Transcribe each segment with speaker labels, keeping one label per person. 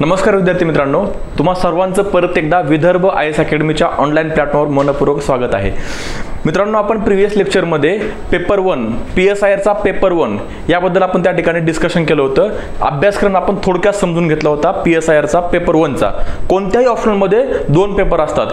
Speaker 1: नमस्कार विद्यार्थी मित्रांनो, तुम्हा सर्वांचं परत एकदा विदर्भ IAS अकॅडमीच्या ऑनलाईन प्लॅटफॉर्मवर मनपूर्वक स्वागत आहे। मित्रांनो, आपण प्रीवियस लेक्चरमध्ये पेपर 1 PSIRचा पेपर 1 याबद्दल आपण त्या ठिकाणी डिस्कशन केलं होतं। अभ्यासक्रम आपण थोडक्यात समजून घेतला होता। PSIRचा पेपर 1चा कोणत्याही ऑप्शनमध्ये दोन पेपर असतात,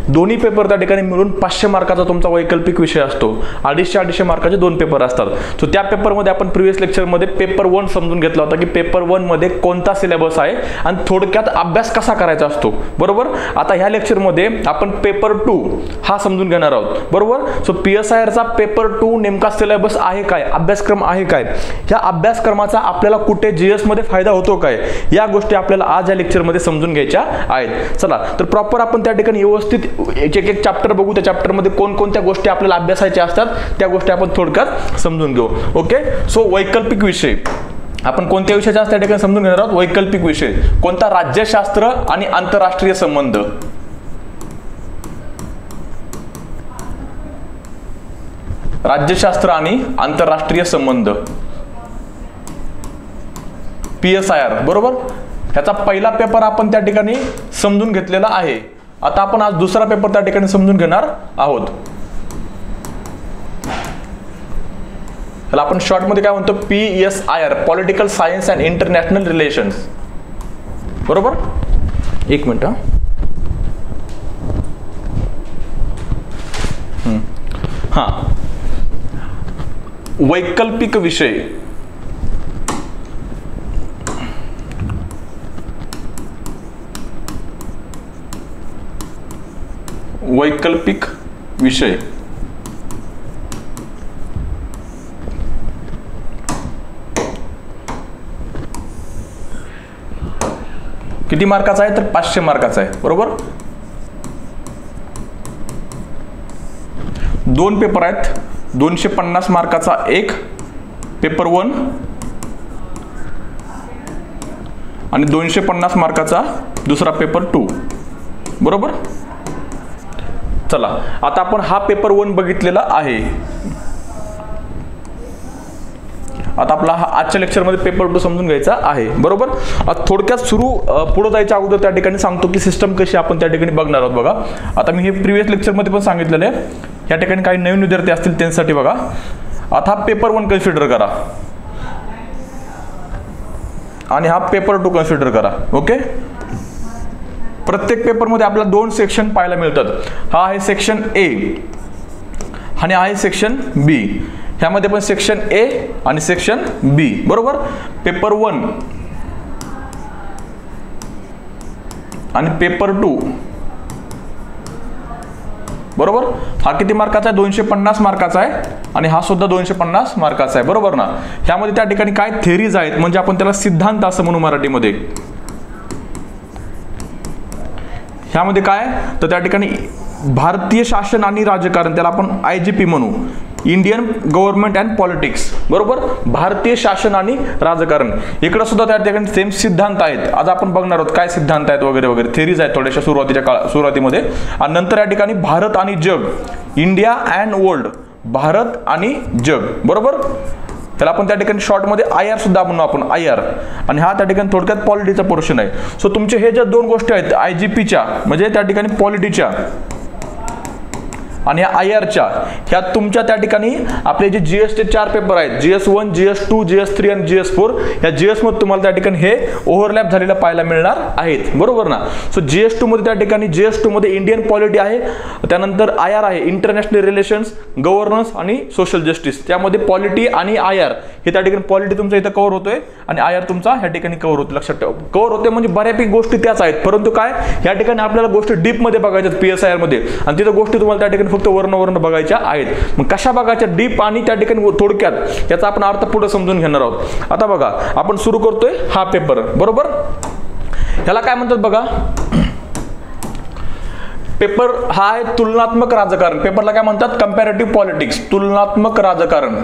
Speaker 1: दोन्ही पेपर त्या ठिकाणी मिळून 500 मार्काचा तुमचा वैकल्पिक विषय असतो। 250 मार्काचे दोन पेपर असतात। सो त्या पेपरमध्ये आपण प्रीवियस लेक्चरमध्ये पेपर 1 समजून घेतला होता की पेपर 1 मध्ये कोणता सिलेबस आहे आणि थोडक्यात अभ्यास कसा करायचा असतो, बरोबर। आता ह्या लेक्चरमध्ये आपण पेपर 2 हा समजून घेणार आहोत, बरोबर। सो PSIRचा पेपर 2 नेमका सिलेबस आहे काय, अभ्यासक्रम आहे काय, या अभ्यासक्रमाचा आपल्याला कुठे GS मध्ये फायदा होतो काय, या गोष्टी आपल्याला आज या लेक्चरमध्ये समजून घ्यायच्या आहेत। चला तर प्रॉपर आपण त्या ठिकाणी व्यवस्थित एक एक चॅप्टर बघू। त्या चॅप्टरमध्ये कोणकोणत्या गोष्टी आपल्याला अभ्यासायच्या असतात त्या गोष्टी आपण थोडक्यात समजून घेऊ। ओके, सो वैकल्पिक विषय आपण कोणत्या विषयाच्या त्या ठिकाणी समजून घेणार आहोत। वैकल्पिक विषय कोणता, राज्यशास्त्र आणि आंतरराष्ट्रीय संबंध। राज्यशास्त्र आणि आंतरराष्ट्रीय संबंध PSIR, बरोबर। ह्याचा पहिला पेपर आपण त्या ठिकाणी समजून घेतलेला आहे। आता आपण आज दुसरा पेपर त्या ठिकाणी समजून घेणार आहोत। त्याला आपण शॉर्ट मध्ये काय म्हणतो, PSIR political science and international relations, बरोबर। एक मिनिट हा, वैकल्पिक विषय वैकल्पिक विषय किती मार्काचा आहे तर 500 मार्काचा आहे, बरोबर। दोन पेपर आहेत, 250 मार्काचा एक पेपर 1 आणि 250 मार्काचा दुसरा पेपर 2, बरोबर। चला आता आपण हा पेपर 1 बघितलेला आहे। आता आपला आजच्या लेक्चरमध्ये पेपर 2 समजून घ्यायचा आहे, बरोबर। थोडक्यात पुढे जायच्या अगोदर त्या ठिकाणी सांगतो की सिस्टम कशी आपण त्या ठिकाणी बघणार आहोत। बघा, आता मी हे प्रीवियस लेक्चरमध्ये पण सांगितलेलं आहे, या ठिकाणी काही नवीन विद्यार्थी असतील त्यांच्यासाठी बघा। आता हा पेपर 1 कन्सिडर करा आणि हा पेपर 2 कन्सिडर करा। ओके, प्रत्येक पेपरमध्ये आपल्याला दोन सेक्शन पाहायला मिळतात। हा आहे सेक्शन A आणि हा आहे सेक्शन B। ह्यामध्ये पण सेक्शन A आणि सेक्शन B, बरोबर। पेपर 1 आणि पेपर 2, बरोबर। हा किती मार्काचा आहे, 250 मार्काचा आहे आणि हा सुद्धा 250 मार्काचा आहे, बरोबर ना। ह्यामध्ये त्या ठिकाणी काय थेरीज आहेत, म्हणजे आपण त्याला सिद्धांत असं म्हणू मराठीमध्ये। ह्यामध्ये काय तर त्या ठिकाणी भारतीय शासन आणि राजकारण, त्याला आपण IGP म्हणू, इंडियन गव्हर्नमेंट अँड पॉलिटिक्स, बरोबर। भारतीय शासन आणि राजकारण, इकडे सुद्धा त्या ठिकाणी सेम सिद्धांत आहेत। आज आपण बघणार आहोत काय सिद्धांत आहेत वगैरे वगैरे, थेरीज आहेत थोड्याशा सुरुवातीमध्ये। आणि नंतर या ठिकाणी भारत आणि जग, इंडिया अँड वर्ल्ड, भारत आणि जग, बरोबर। त्याला आपण त्या ठिकाणी शॉर्ट मध्ये IR सुद्धा म्हणू आपण, IR। आणि हा त्या ठिकाणी थोडक्यात पॉलिटीचा पोर्शन आहे। सो तुमचे हे ज्या दोन गोष्टी आहेत IGPच्या म्हणजे त्या ठिकाणी पॉलिटीच्या आणि IRच्या, ह्या तुमच्या त्या ठिकाणी आपले जे GS चे 4 पेपर आहेत, GS1, GS2, GS3 आणि GS4, या GS मध्ये तुम्हाला त्या ठिकाणी हे ओव्हरलॅप झालेलं पाहायला मिळणार आहेत, बरोबर ना। सो GS2 मध्ये त्या ठिकाणी GS2 मध्ये इंडियन पॉलिटी आहे, त्यानंतर IR आहे इंटरनॅशनल रिलेशन्स, गव्हर्नन्स आणि सोशल जस्टिस। त्यामध्ये पॉलिटी आणि IR हे त्या ठिकाणी पॉलिटी तुमचा इथं कव्हर होतोय आणि IR तुमचा ह्या ठिकाणी कव्हर होतो। लक्षात ठेवा, कव्हर होते म्हणजे बऱ्यापैकी गोष्टी त्याच आहेत, परंतु काय ह्या ठिकाणी आपल्याला गोष्टी डीप मध्ये बघायच्या PSIR मध्ये, आणि तिथं गोष्टी तुम्हाला त्या ठिकाणी फक्त वर्ण बघायच्या आहेत। मग कशा बघायच्या डीप आणि त्या ठिकाणी थोडक्यात याचा आपण अर्थ पुढे समजून घेणार आहोत। आता बघा, आपण सुरू करतोय हा पेपर, बरोबर। ह्याला काय म्हणतात बघा, पेपर हा आहे तुलनात्मक राजकारण। पेपरला काय म्हणतात, कंपॅरेटिव्ह पॉलिटिक्स, तुलनात्मक राजकारण।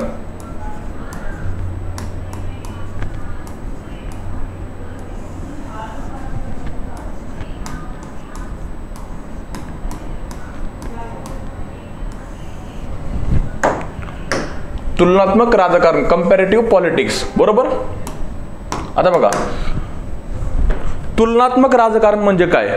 Speaker 1: तुलनात्मक राजकारण, कंपॅरेटिव्ह पॉलिटिक्स, बरोबर। आता बघा, तुलनात्मक राजकारण म्हणजे काय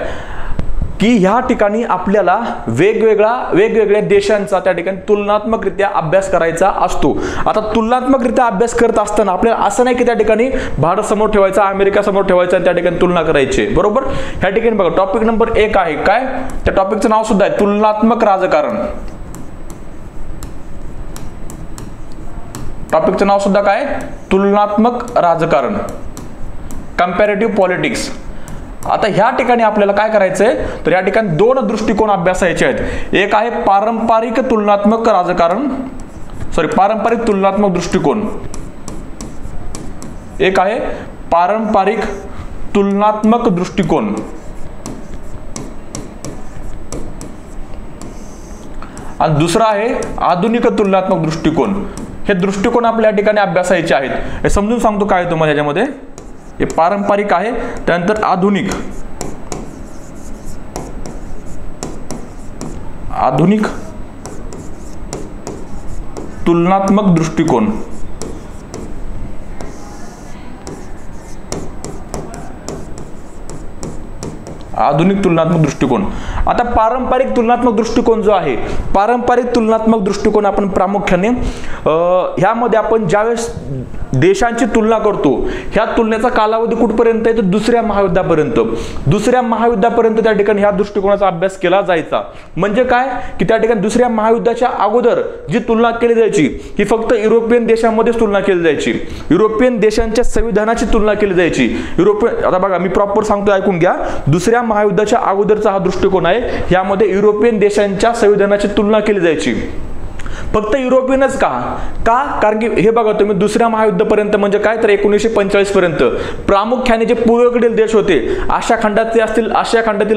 Speaker 1: की ह्या ठिकाणी आपल्याला वेगवेगळ्या देशांचा त्या ठिकाणी तुलनात्मकरित्या अभ्यास करायचा असतो. आता तुलनात्मकरित्या अभ्यास करत असताना आपल्याला असं नाही की त्या ठिकाणी भारत समोर ठेवायचा, अमेरिका समोर ठेवायचा आणि त्या ठिकाणी तुलना करायची, बरोबर. ह्या ठिकाणी बघा टॉपिक नंबर 1 आहे काय, त्या टॉपिकचं नाव सुद्धा आहे तुलनात्मक राजकारण. टॉपिकचं नाव सुद्धा काय, तुलनात्मक राजकारण, कंपॅरेटिव्ह पॉलिटिक्स. आता ह्या ठिकाणी आपल्याला काय करायचंय तर या ठिकाणी 2 दृष्टिकोन अभ्यासायचे आहेत. एक आहे पारंपरिक तुलनात्मक राजकारण, पारंपरिक तुलनात्मक दृष्टिकोन. एक आहे पारंपरिक तुलनात्मक दृष्टिकोन आणि दुसरा आहे आधुनिक तुलनात्मक दृष्टिकोन. हे दृष्टिकोन आपल्या ठिकाणी अभ्यासायचे आहेत. हे समजून सांगतो काय तुम्हाला ह्याच्यामध्ये. हे पारंपरिक आहे, त्यानंतर आधुनिक तुलनात्मक दृष्टिकोन. आधुनिक तुलनात्मक दृष्टिकोन. आता पारंपरिक तुलनात्मक दृष्टिकोन जो आहे, पारंपरिक तुलनात्मक दृष्टिकोन आपण प्रामुख्याने ह्यामध्ये आपण ज्यावेळेस देशांची तुलना करतो, ह्या तुलनेचा कालावधी कुठपर्यंत आहे तर दुसऱ्या महायुद्धापर्यंत त्या ठिकाणी ह्या दृष्टिकोनाचा अभ्यास केला जायचा. म्हणजे काय की त्या ठिकाणी दुसऱ्या महायुद्धाच्या अगोदर जी तुलना केली जायची ही फक्त युरोपियन देशांमध्येच तुलना केली जायची. युरोपियन देशांच्या संविधानाची तुलना केली जायची. आता बघा मी प्रॉपर सांगतो, ऐकून घ्या. दुसऱ्या महायुद्धाच्या अगोदरचा हा दृष्टिकोन आहे. यामध्ये युरोपियन देशांच्या संविधानाची तुलना केली जायची. फक्त युरोपियनच का? कारण की हे बघा तुम्ही दुसऱ्या महायुद्धापर्यंत म्हणजे काय तर 1945 पर्यंत प्रामुख्याने जे पूर्वेकडील देश होते, आशिया खंडातील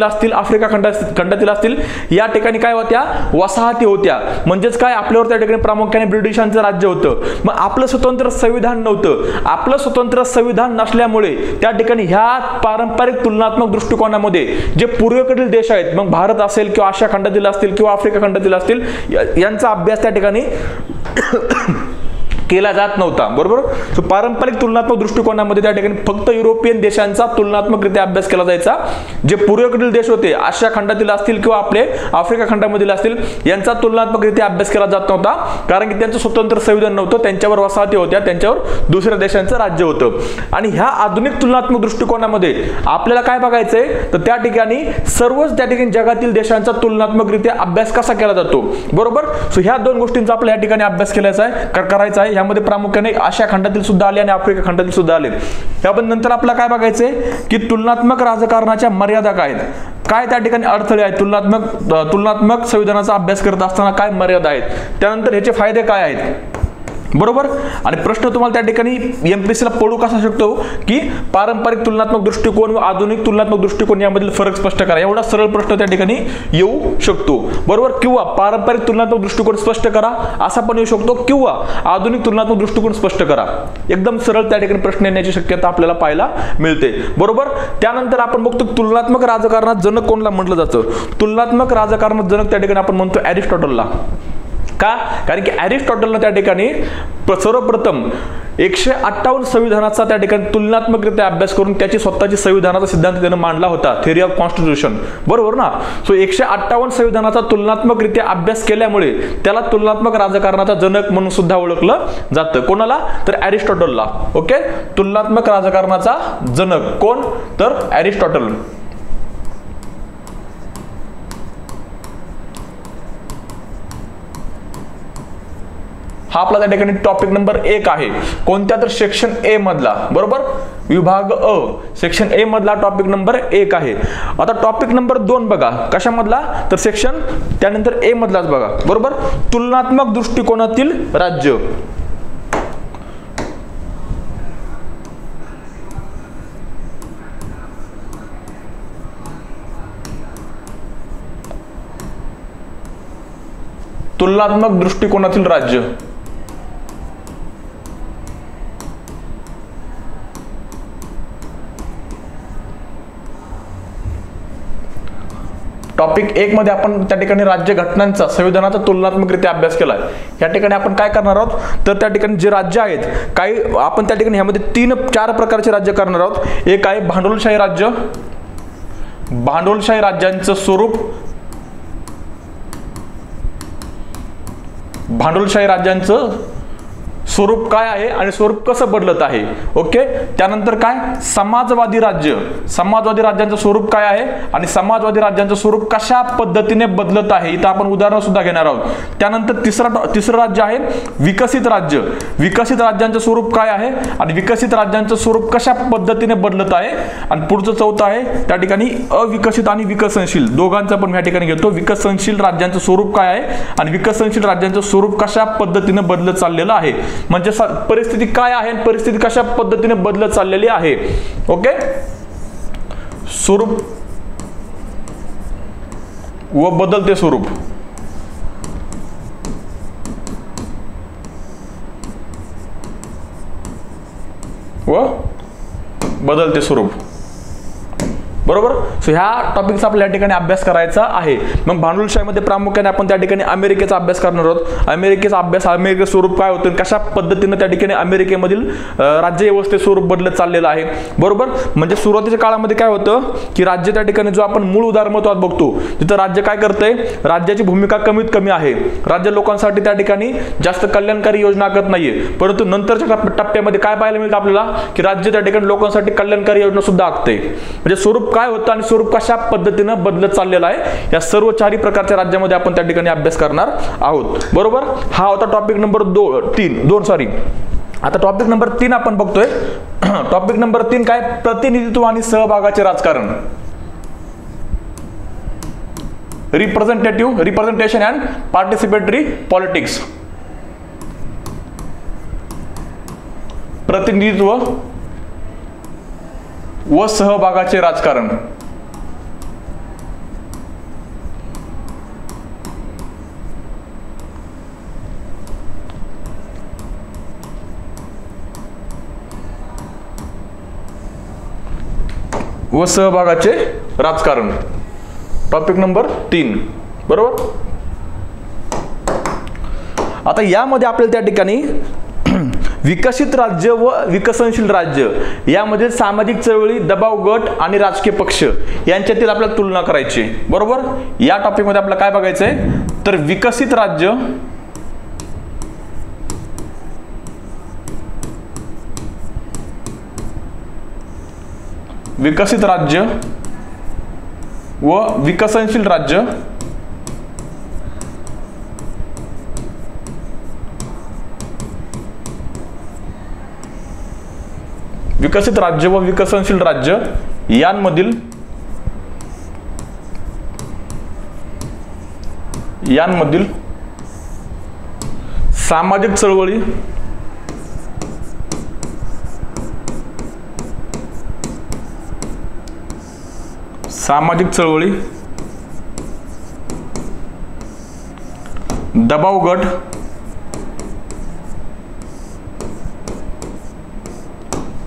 Speaker 1: असतील, आफ्रिका खंडातील असतील, या ठिकाणी काय होत्या, वसाहती होत्या. म्हणजेच काय आपल्यावर त्या ठिकाणी प्रामुख्याने ब्रिटिशांचं राज्य होतं. मग आपलं स्वतंत्र संविधान नव्हतं. आपलं स्वतंत्र संविधान नसल्यामुळे त्या ठिकाणी ह्या पारंपरिक तुलनात्मक दृष्टिकोनामध्ये जे पूर्वेकडील देश आहेत, मग भारत असेल किंवा आशिया खंडातील असतील किंवा आफ्रिका खंडातील असतील, यांचा अभ्यास त्या ठिकाणी केला जात नव्हता, बरोबर. सो पारंपरिक तुलनात्मक दृष्टिकोनामध्ये त्या ठिकाणी फक्त युरोपियन देशांचा तुलनात्मकरित्या अभ्यास केला जायचा. जे पूर्वेकडील देश होते, आशिया खंडातील असतील किंवा आपले आफ्रिका खंडामधील असतील, यांचा तुलनात्मकरित्या अभ्यास केला जात नव्हता. कारण की त्यांचं स्वतंत्र संविधान नव्हतं, त्यांच्यावर वसाहती होत्या, त्यांच्यावर दुसऱ्या देशांचं राज्य होतं. आणि ह्या आधुनिक तुलनात्मक दृष्टिकोनामध्ये आपल्याला काय बघायचंय तर त्या ठिकाणी सर्वच त्या ठिकाणी जगातील देशांचा तुलनात्मकरित्या अभ्यास कसा केला जातो, बरोबर. सो ह्या 2 गोष्टींचा आपल्या या ठिकाणी अभ्यास करायचा आहे. यामध्ये प्रामुख्याने आशिया खंडातील सुद्धा आले आणि आफ्रिका खंडातील सुद्धा आले. याबद्दल नंतर आपल्याला काय बघायचंय की तुलनात्मक राजकारणाच्या मर्यादा काय आहेत, काय त्या ठिकाणी अडथळे आहेत, तुलनात्मक संविधानाचा अभ्यास करत असताना काय मर्यादा आहेत, त्यानंतर ह्याचे फायदे काय आहेत, बरोबर. आणि प्रश्न तुम्हाला त्या ठिकाणी एमपीएससीला पडू कसा शकतो की पारंपरिक तुलनात्मक दृष्टिकोन व आधुनिक तुलनात्मक दृष्टिकोन यामधील फरक स्पष्ट करा, एवढा सरळ प्रश्न त्या ठिकाणी येऊ शकतो, बरोबर. किंवा पारंपरिक तुलनात्मक दृष्टिकोन स्पष्ट करा असा पण येऊ शकतो, किंवा आधुनिक तुलनात्मक दृष्टिकोन स्पष्ट करा. एकदम सरळ त्या ठिकाणी प्रश्न येण्याची शक्यता आपल्याला पाहायला मिळते, बरोबर. त्यानंतर आपण बघतो तुलनात्मक राजकारणात जनक कोणाला म्हटलं जातं. तुलनात्मक राजकारणात जनक त्या ठिकाणी आपण म्हणतो अरिस्टॉटलला. का? कारण की अरिस्टॉटलने त्या ठिकाणी सर्वप्रथम 158 संविधानाचा त्या ठिकाणी तुलनात्मकरित्या अभ्यास करून त्याची स्वतःची संविधानाचा सिद्धांत त्याने मांडला होता, थेअरी ऑफ कॉन्स्टिट्यूशन, बरोबर ना. सो 158 संविधानाचा तुलनात्मकरित्या अभ्यास केल्यामुळे त्याला तुलनात्मक राजकारणाचा जनक म्हणून सुद्धा ओळखलं जातं. कोणाला तर अरिस्टॉटलला. ओके, तुलनात्मक राजकारणाचा जनक कोण तर अरिस्टॉटल. हा आपला त्या ठिकाणी टॉपिक नंबर 1 आहे. कोणत्या तर सेक्शन ए मधला, बरोबर, विभाग अ, सेक्शन ए मधला टॉपिक नंबर 1 आहे. आता टॉपिक नंबर 2 बघा कशामधला तर सेक्शन त्यानंतर ए मधलाच बघा, बरोबर. तुलनात्मक दृष्टिकोनातील राज्य. तुलनात्मक दृष्टिकोनातील राज्य. टॉपिक 1 मध्ये आपण त्या ठिकाणी राज्य घटनांचा संविधानाचा तुलनात्मकरित्या अभ्यास केला आहे. या ठिकाणी आपण काय करणार आहोत तर त्या ठिकाणी जे राज्य आहेत काही आपण त्या ठिकाणी ह्यामध्ये 3-4 प्रकारचे राज्य करणार आहोत. एक आहे भांडवलशाही राज्य. भांडवलशाही राज्यांचं स्वरूप, भांडवलशाही राज्यांचं स्वरूप काय आहे आणि स्वरूप कसं बदलत आहे. ओके. त्यानंतर काय समाजवादी राज्य. समाजवादी राज्यांचं स्वरूप काय आहे आणि समाजवादी राज्यांचं स्वरूप कशा पद्धतीने बदलत आहे, इथं आपण उदाहरण सुद्धा घेणार आहोत. त्यानंतर तिसरं राज्य आहे विकसित राज्य. विकसित राज्यांचं स्वरूप काय आहे आणि विकसित राज्यांचं स्वरूप कशा पद्धतीने बदलत आहे. आणि पुढचं चौथं आहे त्या ठिकाणी अविकसित आणि विकसनशील, दोघांचं पण या ठिकाणी घेतो. विकसनशील राज्यांचं स्वरूप काय आहे आणि विकसनशील राज्यांचं स्वरूप कशा पद्धतीने बदलत चाललेलं आहे, म्हणजे परिस्थिती काय आहे आणि परिस्थिती कशा पद्धतीने बदलत चाललेली आहे. ओके. स्वरूप व बदलते स्वरूप. व बदलते स्वरूप. बरोबर. सो ह्या टॉपिकचा आपल्या या ठिकाणी अभ्यास करायचा आहे. मग भांडवलशाहीमध्ये प्रामुख्याने आपण त्या ठिकाणी अमेरिकेचा अभ्यास करणार आहोत. अमेरिकेचा अभ्यास, अमेरिकेचं स्वरूप काय होतं, कशा पद्धतीने त्या ठिकाणी अमेरिकेमधील राज्य व्यवस्थे स्वरूप बदलत चाललेलं आहे. बरोबर. म्हणजे सुरुवातीच्या काळामध्ये काय होतं की राज्य त्या ठिकाणी जो आपण मूळ उदारमतवाद बघतो तिथं राज्य काय करतंय, राज्याची भूमिका कमीत कमी आहे. राज्य लोकांसाठी त्या ठिकाणी जास्त कल्याणकारी योजना करत नाहीये. परंतु नंतरच्या टप्प्यामध्ये काय पाहायला मिळतं आपल्याला की राज्य त्या ठिकाणी लोकांसाठी कल्याणकारी योजना सुद्धा आखते. म्हणजे स्वरूप काय होतं आणि स्वरूप कशा पद्धतीने बदलत चाललेलं आहे, या सर्व 4 प्रकारच्या राज्यामध्ये आपण त्या ठिकाणी अभ्यास करणार आहोत. बरोबर. हा होता टॉपिक नंबर 2. आता टॉपिक नंबर 3 आपण बघतोय. टॉपिक नंबर 3 काय, प्रतिनिधित्व आणि सहभागाचे राजकारण. Representation and participatory politics. प्रतिनिधित्व व सहभागाचे राजकारण. व सहभागाचे राजकारण. Topic number 3. बरोबर. आता यामध्ये आपल्याला त्या ठिकाणी विकसित राज्य व विकसनशील राज्य यामध्ये सामाजिक चळवळी, दबाव गट आणि राजकीय पक्ष यांच्यातील आपल्याला तुलना करायची. बरोबर. या टॉपिक मध्ये आपल्याला काय बघायचंय तर विकसित राज्य व विकसनशील राज्य विकसित राज्य व विकसनशील राज्य यांमधील सामाजिक चळवळी, दबाव गट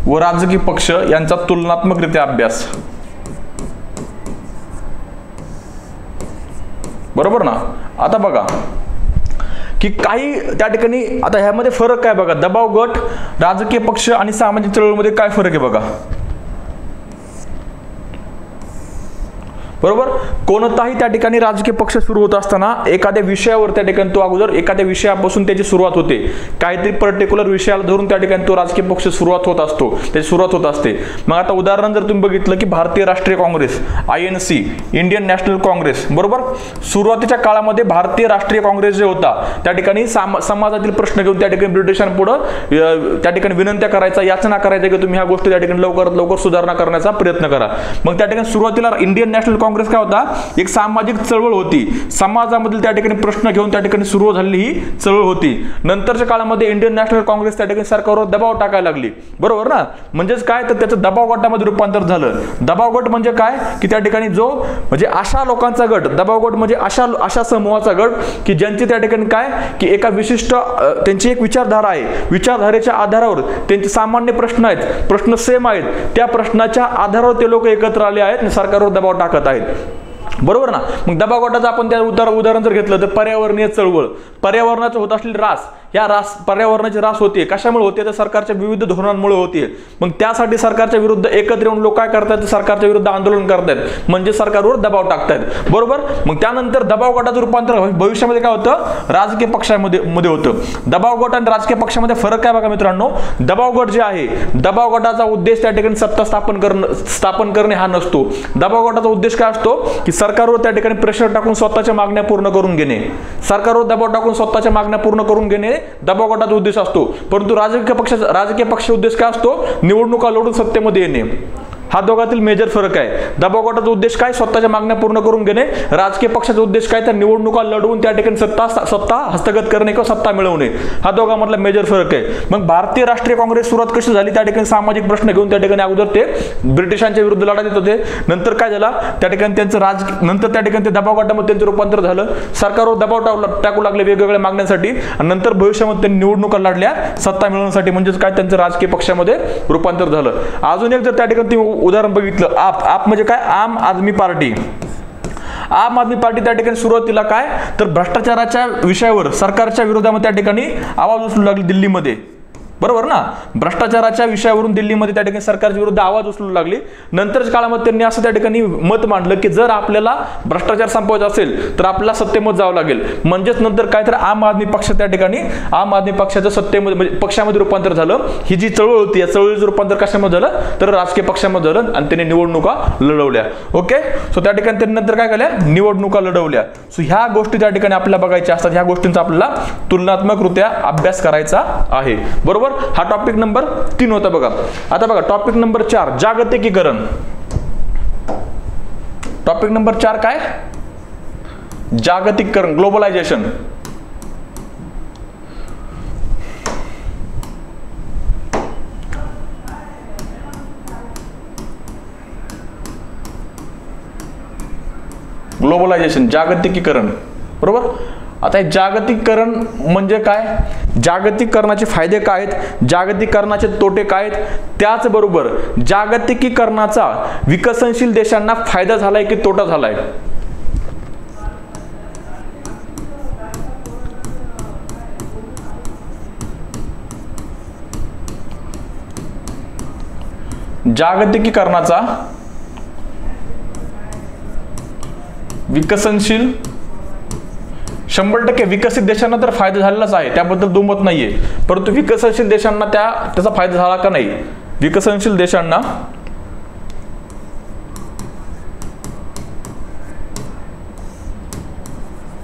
Speaker 1: व राजकीय पक्ष यांचा तुलनात्मकरित्या अभ्यास. बरोबर ना. आता बघा की काही त्या ठिकाणी आता ह्यामध्ये फरक काय बघा, दबाव गट, राजकीय पक्ष आणि सामाजिक चळवळीमध्ये काय फरक आहे बघा. बरोबर. कोणताही त्या ठिकाणी राजकीय पक्ष सुरू होत असताना एखाद्या विषयावर त्या ठिकाणी तो अगोदर एखाद्या विषयापासून त्याची सुरुवात होते. काहीतरी पर्टिक्युलर विषयाला धरून त्या ठिकाणी तो राजकीय पक्ष सुरुवात होत असतो, त्याची सुरुवात होत असते. मग आता उदाहरण जर तुम्ही बघितलं की भारतीय राष्ट्रीय Congress, INC, Indian national Congress. बरोबर. सुरुवातीच्या काळामध्ये भारतीय राष्ट्रीय काँग्रेस जे होता त्या ठिकाणी समाजातील प्रश्न घेऊन त्या ठिकाणी ब्रिटिशांपुढे त्या ठिकाणी विनंत्या करायचा, याचना करायचा की तुम्ही ह्या गोष्टी त्या ठिकाणी लवकरात लवकर सुधारणा करण्याचा प्रयत्न करा. मग त्या ठिकाणी सुरुवातीला इंडियन नॅशनल काँग्रेस काय होता, एक सामाजिक चळवळ होती. समाजामधील त्या ठिकाणी प्रश्न घेऊन त्या ठिकाणी सुरू झालेली ही चळवळ होती. नंतरच्या काळामध्ये इंडियन नॅशनल काँग्रेस त्या ठिकाणी सरकारवर दबाव टाकायला लागली. बरोबर ना. म्हणजेच काय तर त्याचं दबाव गटामध्ये रूपांतर झालं. दबाव गट म्हणजे काय की त्या ठिकाणी जो म्हणजे अशा लोकांचा गट, दबाव गट म्हणजे अशा समूहाचा गट की ज्यांची त्या ठिकाणी काय की एका विशिष्ट त्यांची एक विचारधारा आहे, विचारधारेच्या आधारावर त्यांचे सामान्य प्रश्न आहेत, प्रश्न सेम आहेत, त्या प्रश्नाच्या आधारावर ते लोक एकत्र आले आहेत आणि सरकारवर दबाव टाकत आहेत. बरोबर ना. मग दबाव गटाचं आपण त्या उदाहरण जर घेतलं तर पर्यावरणीय चळवळ, पर्यावरणाचं होत असलेली रास, या पर्यावरणाची रास होते, कशामुळे होते तर सरकारच्या विविध धोरणांमुळे होते. मग त्यासाठी सरकारच्या विरुद्ध एकत्र येऊन लोक काय करतात, सरकारच्या विरुद्ध आंदोलन करतात, म्हणजे सरकारवर दबाव टाकतात. बरोबर. मग त्यानंतर दबाव गटाचं रूपांतर भविष्यामध्ये काय होतं, राजकीय पक्षामध्ये होतं. दबाव गट आणि राजकीय पक्षामध्ये फरक काय बघा मित्रांनो. दबाव गट जे आहे, दबाव गटाचा उद्देश त्या ठिकाणी सत्ता स्थापन करणे हा नसतो. दबाव गटाचा उद्देश काय असतो की सरकारवर त्या ठिकाणी प्रेशर टाकून स्वतःच्या मागण्या पूर्ण करून घेणे, सरकारवर दबाव टाकून स्वतःच्या मागण्या पूर्ण करून घेणे दबाव गटाचा उद्देश असतो. परंतु राजकीय पक्षाचा उद्देश काय असतो, निवडणुका लढून सत्तेमध्ये येणे. हा दोघातील मेजर फरक आहे. दबाव गटाचा उद्देश काय, स्वतःच्या मागण्या पूर्ण करून घेणे. राजकीय पक्षाचा उद्देश काय, तर निवडणुका लढवून त्या ठिकाणी सत्ता हस्तगत करणे किंवा सत्ता मिळवणे. हा दोघांमधला मेजर फरक आहे. मग भारतीय राष्ट्रीय काँग्रेस सुरुवात कशी झाली, त्या ठिकाणी सामाजिक प्रश्न घेऊन त्या ठिकाणी अगोदर ते ब्रिटिशांच्या विरुद्ध लढा देत होते. नंतर काय झाला, त्या ठिकाणी त्यांचं नंतर त्या ठिकाणी ते दबाव गटामध्ये त्यांचं रूपांतर झालं. सरकारवर दबाव टाकू लागले वेगवेगळ्या मागण्यांसाठी, आणि नंतर भविष्यामध्ये त्यांनी निवडणुका लढल्या सत्ता मिळवण्यासाठी, म्हणजेच काय त्यांचं राजकीय पक्षामध्ये रूपांतर झालं. अजून एक जर त्या ठिकाणी उदाहरण बघितलं, आप म्हणजे काय, आम आदमी पार्टी. आम आदमी पार्टी त्या ठिकाणी सुरुवातीला काय तर भ्रष्टाचाराच्या विषयावर सरकारच्या विरोधामध्ये त्या ठिकाणी आवाज उचलू लागली दिल्लीमध्ये. बरोबर ना. भ्रष्टाचाराच्या विषयावरून दिल्लीमध्ये त्या ठिकाणी सरकारच्या विरुद्ध आवाज उचलू लागली. नंतरच्या काळामध्ये त्यांनी असं त्या ठिकाणी मत मांडलं की जर आपल्याला भ्रष्टाचार संपवायचा असेल तर आपल्याला सत्तेमध्ये जावं लागेल. म्हणजेच नंतर काय तर आम आदमी पक्ष त्या ठिकाणी आम आदमी पक्षाचं सत्तेमध्ये म्हणजे पक्षामध्ये रूपांतर झालं. ही जी चळवळ होती या चळवळीचं रूपांतर कशामध्ये झालं तर राजकीय पक्षामध्ये झालं, आणि त्यांनी निवडणुका लढवल्या. ओके. सो त्या ठिकाणी त्यांनी नंतर काय केल्या, निवडणुका लढवल्या. सो ह्या गोष्टी त्या ठिकाणी आपल्याला बघायच्या असतात. ह्या गोष्टींचा आपल्याला तुलनात्मकरित्या अभ्यास करायचा आहे. बरोबर. हा टॉपिक नंबर 3 होता बघा. आता बघा टॉपिक नंबर 4 जागतिकीकरण. टॉपिक नंबर 4 काय, जागतिकीकरण, ग्लोबलायझेशन. ग्लोबलायझेशन, जागतिकीकरण. बरोबर. आता हे जागतिकीकरण म्हणजे काय, जागतिकीकरणाचे फायदे काय आहेत, जागतिकीकरणाचे तोटे काय आहेत, त्याचबरोबर जागतिकीकरणाचा विकसनशील देशांना फायदा झालाय की तोटा झालाय. जागतिकीकरणाचा विकसनशील 100% विकसित देशांना तर फायदा झालेलाच आहे, त्याबद्दल दुमत नाहीये. परंतु विकसनशील देशांना त्याचा फायदा झाला का नाही, विकसनशील देशांना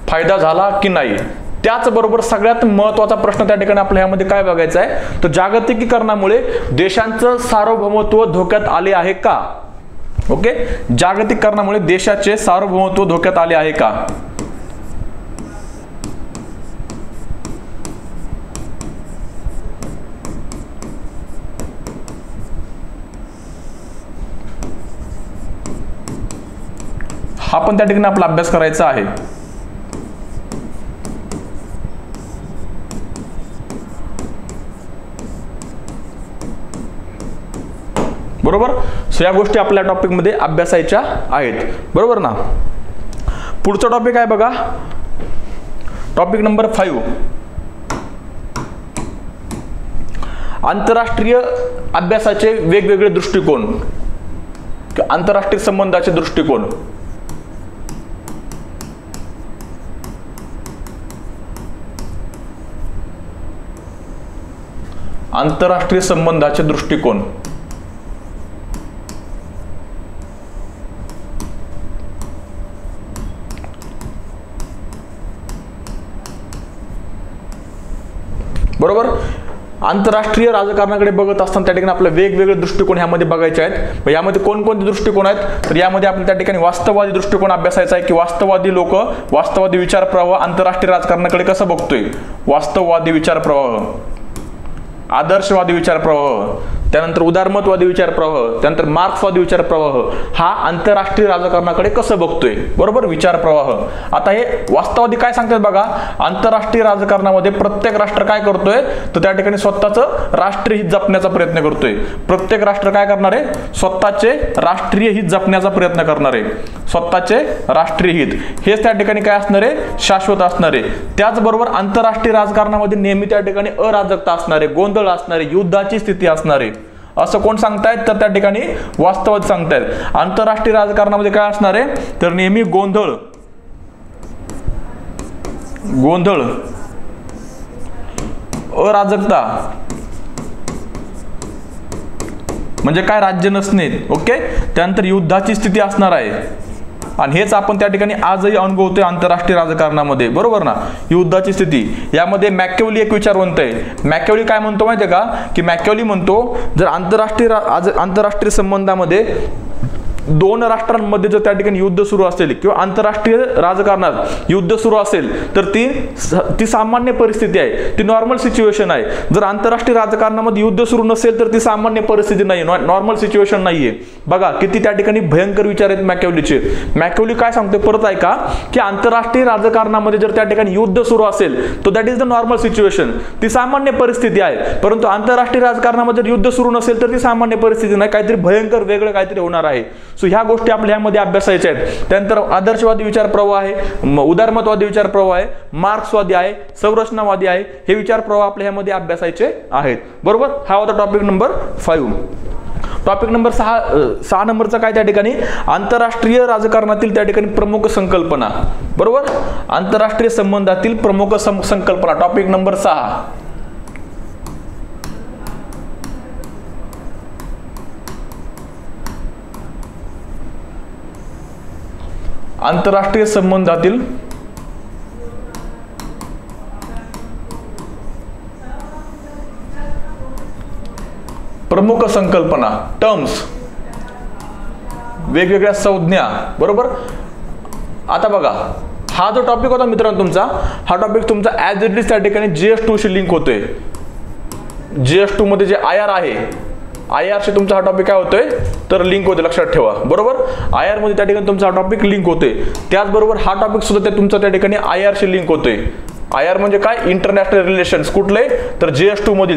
Speaker 1: फायदा झाला की नाही. त्याचबरोबर सगळ्यात महत्त्वाचा प्रश्न त्या ठिकाणी आपल्या ह्यामध्ये काय बघायचा आहे, तर जागतिकीकरणामुळे देशांचं सार्वभौमत्व धोक्यात आले आहे का. ओके. जागतिकीकरणामुळे देशाचे सार्वभौमत्व धोक्यात आले आहे का. हा पण त्या ठिकाणी आपला अभ्यास करायचा आहे. बरोबर. सो या गोष्टी आपल्या टॉपिक मध्ये अभ्यासायच्या आहेत. बरोबर ना. पुढचा टॉपिक आहे बघा, टॉपिक नंबर 5 आंतरराष्ट्रीय अभ्यासाचे वेगवेगळे दृष्टिकोन, आंतरराष्ट्रीय संबंधाचे दृष्टिकोन. आंतरराष्ट्रीय संबंधाचे दृष्टिकोन. बरोबर. आंतरराष्ट्रीय राजकारणाकडे बघत असताना त्या ठिकाणी आपले वेगवेगळे दृष्टिकोन ह्यामध्ये बघायचे आहेत. यामध्ये कोणकोणते दृष्टिकोन आहेत, तर यामध्ये आपल्याला त्या ठिकाणी वास्तववादी दृष्टिकोन अभ्यासायचा आहे की वास्तववादी लोक, वास्तववादी विचार प्रवाह आंतरराष्ट्रीय राजकारणाकडे कसं बघतोय. वास्तववादी विचार प्रवाह, आदर्शवादी विचार प्रवाह, त्यानंतर उदारमतवादी विचार प्रवाह, त्यानंतर मार्क्सवादी विचार प्रवाह हा आंतरराष्ट्रीय राजकारणाकडे कसं बघतोय, बरोबर, विचार प्रवाह। आता हे वास्तववादी काय सांगतात बघा, आंतरराष्ट्रीय राजकारणामध्ये प्रत्येक राष्ट्र काय करतोय तर त्या ठिकाणी स्वतःचं राष्ट्रीय हित जपण्याचा प्रयत्न करतोय। प्रत्येक राष्ट्र काय करणार आहे, स्वतःचे राष्ट्रीय हित जपण्याचा प्रयत्न करणार आहे, स्वतःचे राष्ट्रीय हित हेच त्या ठिकाणी काय असणार आहे, शाश्वत असणार आहे। त्याचबरोबर आंतरराष्ट्रीय राजकारणामध्ये नेहमी त्या ठिकाणी अराजकता असणार आहे, गोंधळ असणार आहे, युद्धाची स्थिती असणार आहे, असं कोण सांगतायत तर त्या ठिकाणी वास्तववादी सांगतायत। आंतरराष्ट्रीय राजकारणामध्ये काय असणार आहे तर नेहमी गोंधळ, अराजकता म्हणजे काय, राज्य नसणे, ओके, त्यानंतर युद्धाची स्थिती असणार आहे आणि हेच आपण त्या ठिकाणी आजही अनुभवतोय आंतरराष्ट्रीय राजकारणामध्ये, बरोबर ना, युद्धाची स्थिती। यामध्ये मॅकियावेली एक विचारवंत आहे, मॅकियावेली काय म्हणतो माहितीये का की मॅकियावेली म्हणतो जर आंतरराष्ट्रीय संबंधामध्ये दोन राष्ट्रांमध्ये जर त्या ठिकाणी युद्ध सुरू असेल किंवा आंतरराष्ट्रीय राजकारणात युद्ध सुरू असेल तर ती सामान्य परिस्थिती आहे, ती नॉर्मल सिच्युएशन आहे। जर आंतरराष्ट्रीय राजकारणामध्ये युद्ध सुरू नसेल तर ती सामान्य परिस्थिती नाही, नॉर्मल सिच्युएशन नाहीये। बघा किती त्या ठिकाणी भयंकर विचार आहेत मॅकियावेलीचे। मॅकियावेली काय सांगतो परत ऐका की आंतरराष्ट्रीय राजकारणामध्ये जर त्या ठिकाणी युद्ध सुरू असेल तर that is the normal situation, ती सामान्य परिस्थिती आहे। परंतु आंतरराष्ट्रीय राजकारणामध्ये जर युद्ध सुरू नसेल तर ती सामान्य परिस्थिती नाही, काहीतरी भयंकर वेगळं काहीतरी होणार आहे। सो ह्या गोष्टी आपल्या यामध्ये अभ्यासायच्या आहेत। त्यानंतर आदर्शवादी विचार प्रवाह आहे, उदारमतवादी विचार प्रवाह आहे, मार्क्सवादी आहे, संरचनावादी आहे, हे विचार प्रवाह आपल्या यामध्ये अभ्यासायचे आहेत, बरोबर। हा होता टॉपिक नंबर 5। टॉपिक नंबर 6 नंबरचा काय त्या ठिकाणी, आंतरराष्ट्रीय राजकारणातील त्या ठिकाणी प्रमुख संकल्पना, बरोबर, आंतरराष्ट्रीय संबंधातील प्रमुख संकल्पना, टॉपिक नंबर 6। आंतरराष्ट्रीय संबंधातील प्रमुख संकल्पना, टर्म्स, वेगवेगळ्या संज्ञा, बरोबर। आता बघा हा जो टॉपिक होता मित्रांनो तुमचा, हा टॉपिक तुमचा ऍज इट इज त्या ठिकाणी GS2 शी लिंक होतोय। GS2 मध्ये जे IR आहे, IR शी तुमचा हा टॉपिक काय होतोय तर लिंक होते, लक्षात ठेवा, बरोबर। IR मध्ये त्या ठिकाणी तुमचा हा टॉपिक लिंक होतोय, त्याचबरोबर हा टॉपिक सुद्धा तुमचा त्या ठिकाणी IR शी लिंक होतोय। IR म्हणजे काय, इंटरनॅशनल रिलेशन्स, कुठले तर GS2 मध्ये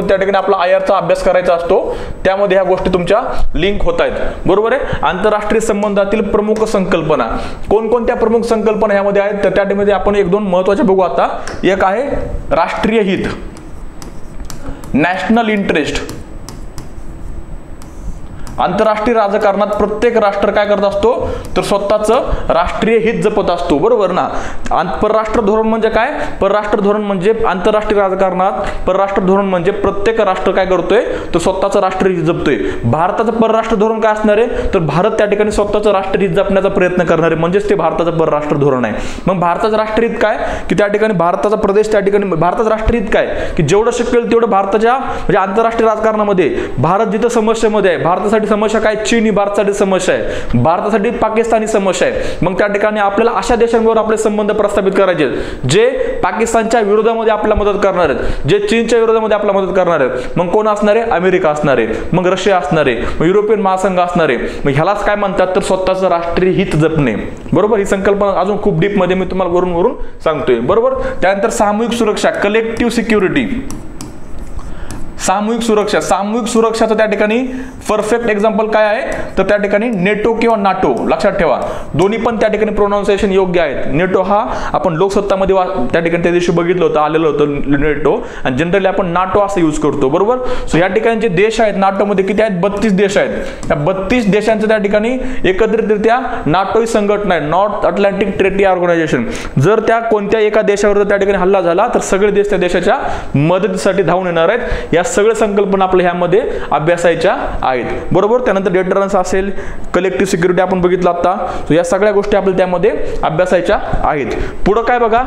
Speaker 1: त्या ठिकाणी आपला IR चा अभ्यास करायचा असतो, त्यामध्ये ह्या गोष्टी तुमच्या लिंक होत आहेत, बरोबर आहे। आंतरराष्ट्रीय संबंधातील प्रमुख संकल्पना, कोणकोणत्या प्रमुख संकल्पना यामध्ये आहेत तर त्यामध्ये आपण एक दोन महत्त्वाचे बघू आता। एक आहे राष्ट्रीय हित, नॅशनल इंटरेस्ट। आंतरराष्ट्रीय राजकारणात प्रत्येक राष्ट्र काय करत असतो तर स्वतःचं राष्ट्रीय हित जपत असतो, बरोबर ना। परराष्ट्र धोरण म्हणजे काय, परराष्ट्र धोरण म्हणजे आंतरराष्ट्रीय राजकारणात परराष्ट्र धोरण म्हणजे प्रत्येक राष्ट्र काय करतोय तर स्वतःचं राष्ट्रीय हित जपतोय। भारताचं परराष्ट्र धोरण काय असणार आहे तर भारत त्या ठिकाणी स्वतःचं राष्ट्रीय हित जपण्याचा प्रयत्न करणार आहे, म्हणजेच ते भारताचं परराष्ट्र धोरण आहे। मग भारताचं राष्ट्रीय हित काय की त्या ठिकाणी भारताचा प्रदेश, त्या ठिकाणी भारताचं राष्ट्रीय हित काय की जेवढं शक्य होईल तेवढं भारताच्या म्हणजे आंतरराष्ट्रीय राजकारणामध्ये भारत जिथं समस्येमध्ये आहे, भारतासाठी समस्या काय, चीन ही भारतासाठी समस्या आहे, भारतासाठी पाकिस्तानी समस्या आहे। मग त्या ठिकाणी आपल्याला अशा देशांबरोबर आपले संबंध प्रस्थापित करायचे जे पाकिस्तानच्या विरोधामध्ये आपल्याला मदत करणार आहेत, जे चीनच्या विरोधामध्ये आपल्याला मदत करणार आहेत। मग कोण असणार आहे, अमेरिका असणार आहे, मग रशिया असणार आहे, मग युरोपियन महासंघ असणार आहे। मग ह्यालाच काय म्हणतात तर स्वतःचं राष्ट्रीय हित जपणे, बरोबर। ही संकल्पना अजून खूप डीप मध्ये मी तुम्हाला वरून सांगतोय, बरोबर। त्यानंतर सामूहिक सुरक्षा, कलेक्टिव्ह सिक्युरिटी, सामूहिक सुरक्षाचं त्या ठिकाणी परफेक्ट एक्झाम्पल काय आहे तर त्या ठिकाणी नेटो किंवा नाटो, लक्षात ठेवा, दोन्ही पण त्या ठिकाणी प्रोनाउन्सिएशन योग्य आहेत। नेटो हा आपण लोकसत्तामध्ये त्या ठिकाणी त्या दिवशी बघितलं होतं, आलेलं होतं नेटो, आणि जनरली आपण नाटो असं यूज करतो, बरोबर। सो या ठिकाणी जे देश आहेत नाटोमध्ये किती आहेत, 32 देश आहेत। त्या 32 देशांचं त्या ठिकाणी एकत्रितरित्या नाटो ही संघटना आहे, नॉर्थ अटलांटिक ट्रेटी ऑर्गनायझेशन। जर त्या कोणत्या एका देशावर त्या ठिकाणी हल्ला झाला तर सगळे देश त्या देशाच्या मदतीसाठी धावून येणार आहेत। या सगळे संकल्पना आपल्या ह्यामध्ये अभ्यासायच्या आहेत, बरोबर। त्यानंतर डेटरन्स असेल, कलेक्टिव्ह सिक्युरिटी आपण बघितलं आता, सो या सगळ्या गोष्टी आपल्याला त्यामध्ये अभ्यासायच्या आहेत। पुढे काय बघा,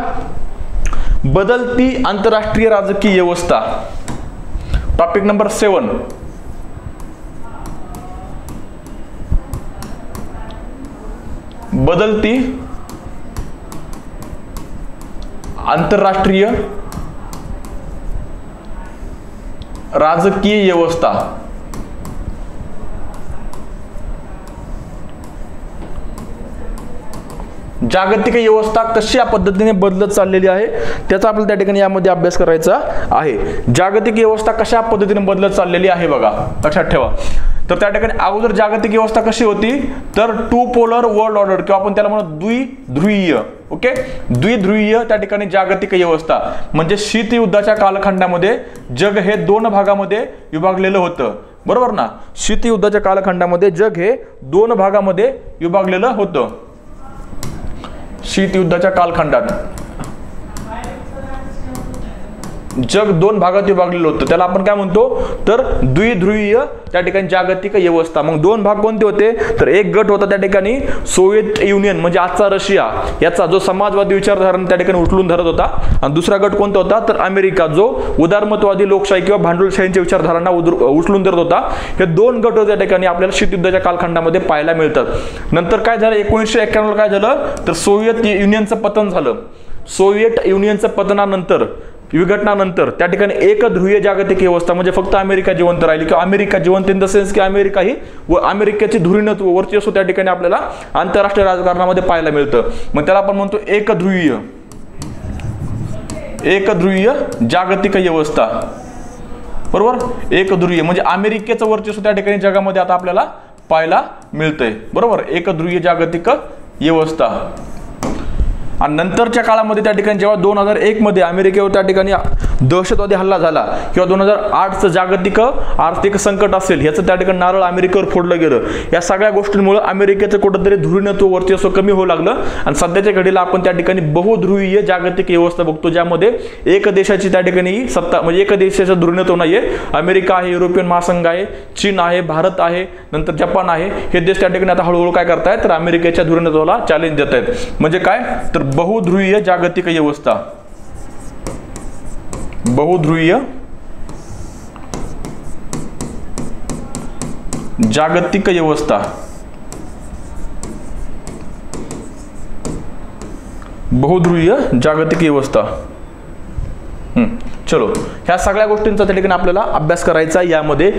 Speaker 1: बदलती आंतरराष्ट्रीय राजकीय व्यवस्था, टॉपिक नंबर 7। बदलती आंतरराष्ट्रीय राजकीय व्यवस्था, जागतिक व्यवस्था कशी या पद्धतीने बदलत चाललेली आहे त्याचा आपल्याला त्या ठिकाणी यामध्ये अभ्यास करायचा आहे. जागतिक व्यवस्था कशा पद्धतीने बदलत चाललेली आहे बघा, लक्षात ठेवा. तर त्या ठिकाणी अगोदर जागतिक व्यवस्था कशी होती, तर टू पोलर वर्ल्ड ऑर्डर किंवा आपण त्याला म्हणू द्विध्रुवीय. ओके, द्विध्रुवीय त्या ठिकाणी जागतिक व्यवस्था म्हणजे शीतयुद्धाच्या कालखंडामध्ये जग हे दोन भागामध्ये विभागलेलं होतं. बरोबर ना, शीतयुद्धाच्या कालखंडामध्ये जग हे दोन भागामध्ये विभागलेलं होतं. शीतयुद्धाच्या कालखंडात जग दोन भागात विभागलेलं होतं. त्याला आपण काय म्हणतो, तर द्विध्रुवीय त्या ठिकाणी जागतिक व्यवस्था. मग दोन भाग कोणते होते, तर एक गट होता त्या ठिकाणी सोव्हिएत युनियन म्हणजे आजचा रशिया, याचा जो समाजवादी विचारधारा त्या ठिकाणी उचलून धरत होता. आणि दुसरा गट कोणता होता, तर अमेरिका, जो उदारमतवादी लोकशाही किंवा भांडवलशाहीच्या विचारधारांना उचलून धरत होता. हे दोन गट त्या ठिकाणी आपल्याला शीतयुद्धाच्या कालखंडामध्ये पाहायला मिळतात. नंतर काय झालं, 1991 काय झालं, तर सोव्हिएत युनियनचं पतन झालं. सोव्हिएट युनियनचं पतनानंतर, विघटनानंतर त्या ठिकाणी एक ध्रुवीय जागतिक व्यवस्था म्हणजे फक्त अमेरिका जिवंत राहिली, किंवा अमेरिका जिवंत इन द सेन्स की अमेरिका ही व अमेरिकेची धुरीणत्व वर्चस्व त्या ठिकाणी आपल्याला आंतरराष्ट्रीय राजकारणामध्ये पाहायला मिळतं. मग त्याला आपण म्हणतो एक ध्रुवीय जागतिक व्यवस्था. बरोबर, एक ध्रुवीय म्हणजे अमेरिकेचं वर्चस्व त्या ठिकाणी जगामध्ये आता आपल्याला पाहायला मिळतंय. बरोबर, एक ध्रुवीय जागतिक व्यवस्था. आणि नंतरच्या काळामध्ये त्या ठिकाणी जेव्हा 2001 मध्ये अमेरिकेवर त्या ठिकाणी दहशतवादी हल्ला झाला, किंवा 2008चं जागतिक आर्थिक संकट असेल, ह्याचं त्या ठिकाणी नारळ अमेरिकेवर फोडलं गेलं. या सगळ्या गोष्टींमुळे अमेरिकेचं कुठंतरी धुरीणत्व वर्चस्व कमी होऊ लागलं. आणि सध्याच्या घडीला आपण त्या ठिकाणी बहुध्रुवीय जागतिक व्यवस्था बघतो, ज्यामध्ये एक देशाची त्या ठिकाणी सत्ता म्हणजे एक देशाचं धुरीणत्व नाहीये. अमेरिका आहे, युरोपियन महासंघ आहे, चीन आहे, भारत आहे, नंतर जपान आहे. हे देश त्या ठिकाणी आता हळूहळू काय करतायत, तर अमेरिकेच्या धुरीणत्वाला चॅलेंज देत आहेत. म्हणजे काय, तर बहुध्रुवीय जागतिक व्यवस्था. बहुध्रुवीय जागतिक व्यवस्था. बहुध्रुवीय जागतिक व्यवस्था. चलो, ह्या सगळ्या गोष्टींचा त्या ठिकाणी आपल्याला अभ्यास करायचा यामध्ये.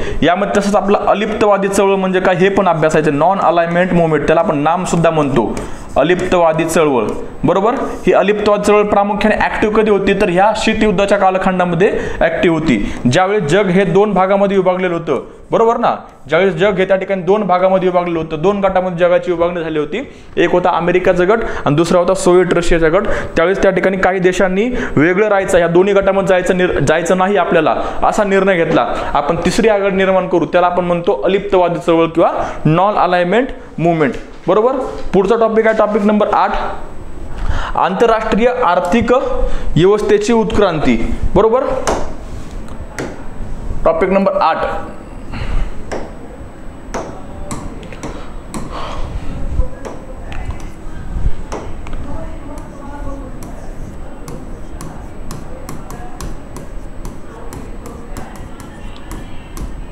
Speaker 1: तसंच आपला अलिप्तवादी चळवळ म्हणजे काय हे पण अभ्यासायचं. नॉन अलाइनमेंट मुवमेंट, त्याला आपण नाम सुद्धा म्हणतो अलिप्तवादी चळवळ. बरोबर, ही अलिप्तवादी चळवळ प्रामुख्याने ऍक्टिव्ह कधी होती, तर ह्या शीतयुद्धाच्या कालखंडामध्ये ऍक्टिव्ह होती, ज्यावेळेस जग हे दोन भागामध्ये विभागलेलं होतं. बरोबर ना, ज्यावेळेस जग हे त्या ठिकाणी दोन भागामध्ये विभागलेलं होतं. दोन गटामध्ये जगाची विभागणी झाली होती. एक होता अमेरिकाचा गट आणि दुसरा होता सोव्हिएट रशियाचा गट. त्यावेळेस त्या ठिकाणी काही देशांनी वेगळं राहायचं, या दोन्ही गटामध्ये जायचं नाही आपल्याला, असा निर्णय घेतला. आपण तिसरी आघाडी निर्माण करू, त्याला आपण म्हणतो अलिप्तवादी चळवळ किंवा नॉन अलाइनमेंट मुवमेंट. बरोबर, पुढचा टॉपिक आहे टॉपिक नंबर 8, आंतरराष्ट्रीय आर्थिक व्यवस्थेची उत्क्रांती. बरोबर, टॉपिक नंबर 8,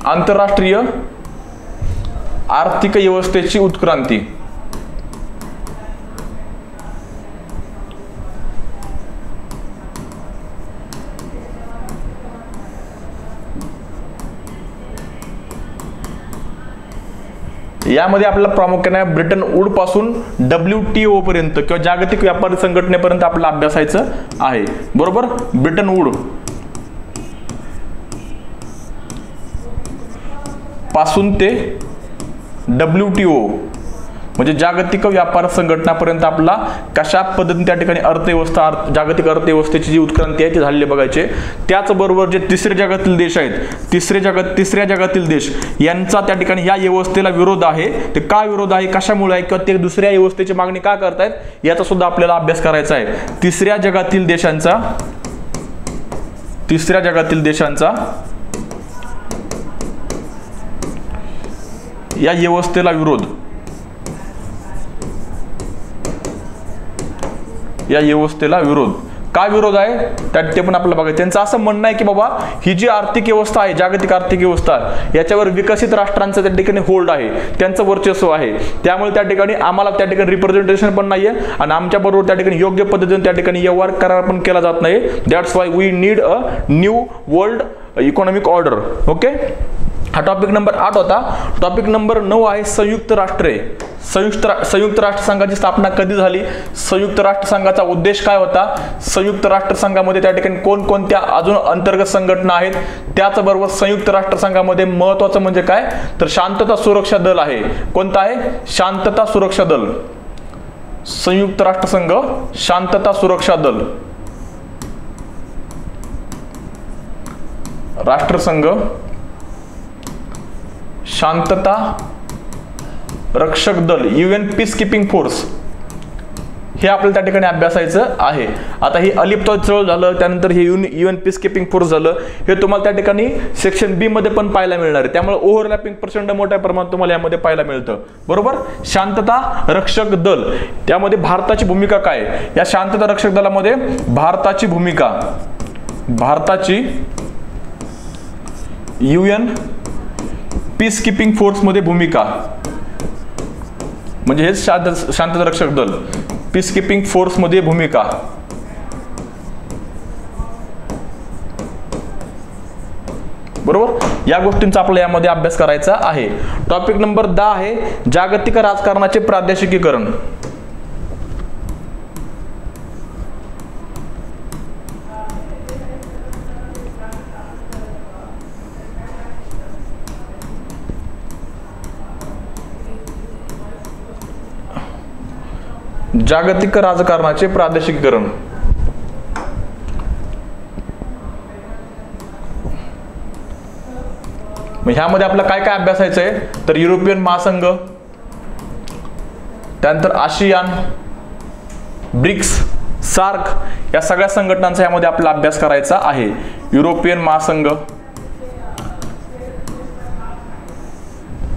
Speaker 1: आंतरराष्ट्रीय आर्थिक व्यवस्थेची उत्क्रांती. यामध्ये आपल्याला प्रामुख्याने ब्रिटन वूड पासून WTO पर्यंत किंवा जागतिक व्यापारी संघटनेपर्यंत आपल्याला अभ्यासायचं आहे. बरोबर, ब्रिटन वूड पासून ते WTO म्हणजे जागतिक व्यापार संघटनापर्यंत आपला कशा पद्धतीने त्या ठिकाणी अर्थव्यवस्था, जागतिक अर्थव्यवस्थेची जी उत्क्रांती आहे ती झालेली बघायचे. त्याचबरोबर जे तिसऱ्या जगातील देश आहेत, तिसऱ्या जगातील देश यांचा त्या ठिकाणी या व्यवस्थेला विरोध आहे. ते का विरोध आहे, कशामुळे आहे, किंवा ते दुसऱ्या व्यवस्थेची मागणी का करतायत, याचा सुद्धा आपल्याला अभ्यास करायचा आहे. तिसऱ्या जगातील देशांचा या व्यवस्थेला विरोध, या व्यवस्थेला विरोध का विरोध आहे ते पण आपल्याला बघायचं. त्यांचं असं म्हणणं आहे की बाबा ही जी आर्थिक व्यवस्था आहे, जागतिक आर्थिक व्यवस्था, याच्यावर विकसित राष्ट्रांचं त्या ठिकाणी होल्ड आहे, त्यांचं वर्चस्व आहे. त्यामुळे त्या ठिकाणी आम्हाला त्या ठिकाणी रिप्रेझेंटेशन पण नाहीये आणि आमच्या बरोबर त्या ठिकाणी योग्य पद्धतीने त्या ठिकाणी व्यवहार करार पण केला जात नाही. That's why we need a new world economic order. Okay, हा टॉपिक नंबर 8 होता. टॉपिक नंबर 9 आहे संयुक्त राष्ट्रे. संयुक्त राष्ट्र संघाची स्थापना कधी झाली, संयुक्त राष्ट्र संघाचा उद्देश काय होता, संयुक्त राष्ट्र संघामध्ये त्या ठिकाणी कोणकोणत्या अजून अंतर्गत संघटना आहेत, त्याचबरोबर संयुक्त राष्ट्र संघामध्ये महत्वाचं म्हणजे काय तर शांतता सुरक्षा दल आहे. कोणता आहे, शांतता सुरक्षा दल. संयुक्त राष्ट्र संघ शांतता सुरक्षा दल. राष्ट्रसंघ शांतता रक्षक दल, UN पीस कीपिंग फोर्स, हे आपल्याला त्या ठिकाणी अभ्यासायचं आहे. आता हे अलिप्त चळवळ झालं, त्यानंतर हे UN पीस कीपिंग फोर्स झालं, हे तुम्हाला त्या ठिकाणी सेक्शन बी मध्ये पण पाहायला मिळणार आहे. त्यामुळे ओव्हरलॅपिंग प्रचंड मोठ्या प्रमाणात तुम्हाला यामध्ये पाहायला मिळतं. बरोबर, शांतता रक्षक दल, त्यामध्ये भारताची भूमिका काय, या शांतता रक्षक दलामध्ये भारताची भूमिका, भारताची UN पीस कीपिंग फोर्स मध्ये भूमिका, म्हणजे हेच शांतता रक्षक दल, पीस कीपिंग फोर्स मध्ये भूमिका. बरोबर, या गोष्टींचा आपल्याला यामध्ये अभ्यास करायचा आहे. टॉपिक नंबर 10 आहे जागतिक राजकारणाचे प्रादेशिकीकरण. जागतिक राजकारणाचे प्रादेशिकीकरण. ह्यामध्ये आपल्याला काय काय अभ्यासायचं आहे तर युरोपियन महासंघ, त्यानंतर आशियान, ब्रिक्स, सार्क, या सगळ्या संघटनांचा यामध्ये आपल्याला अभ्यास करायचा आहे. युरोपियन महासंघ,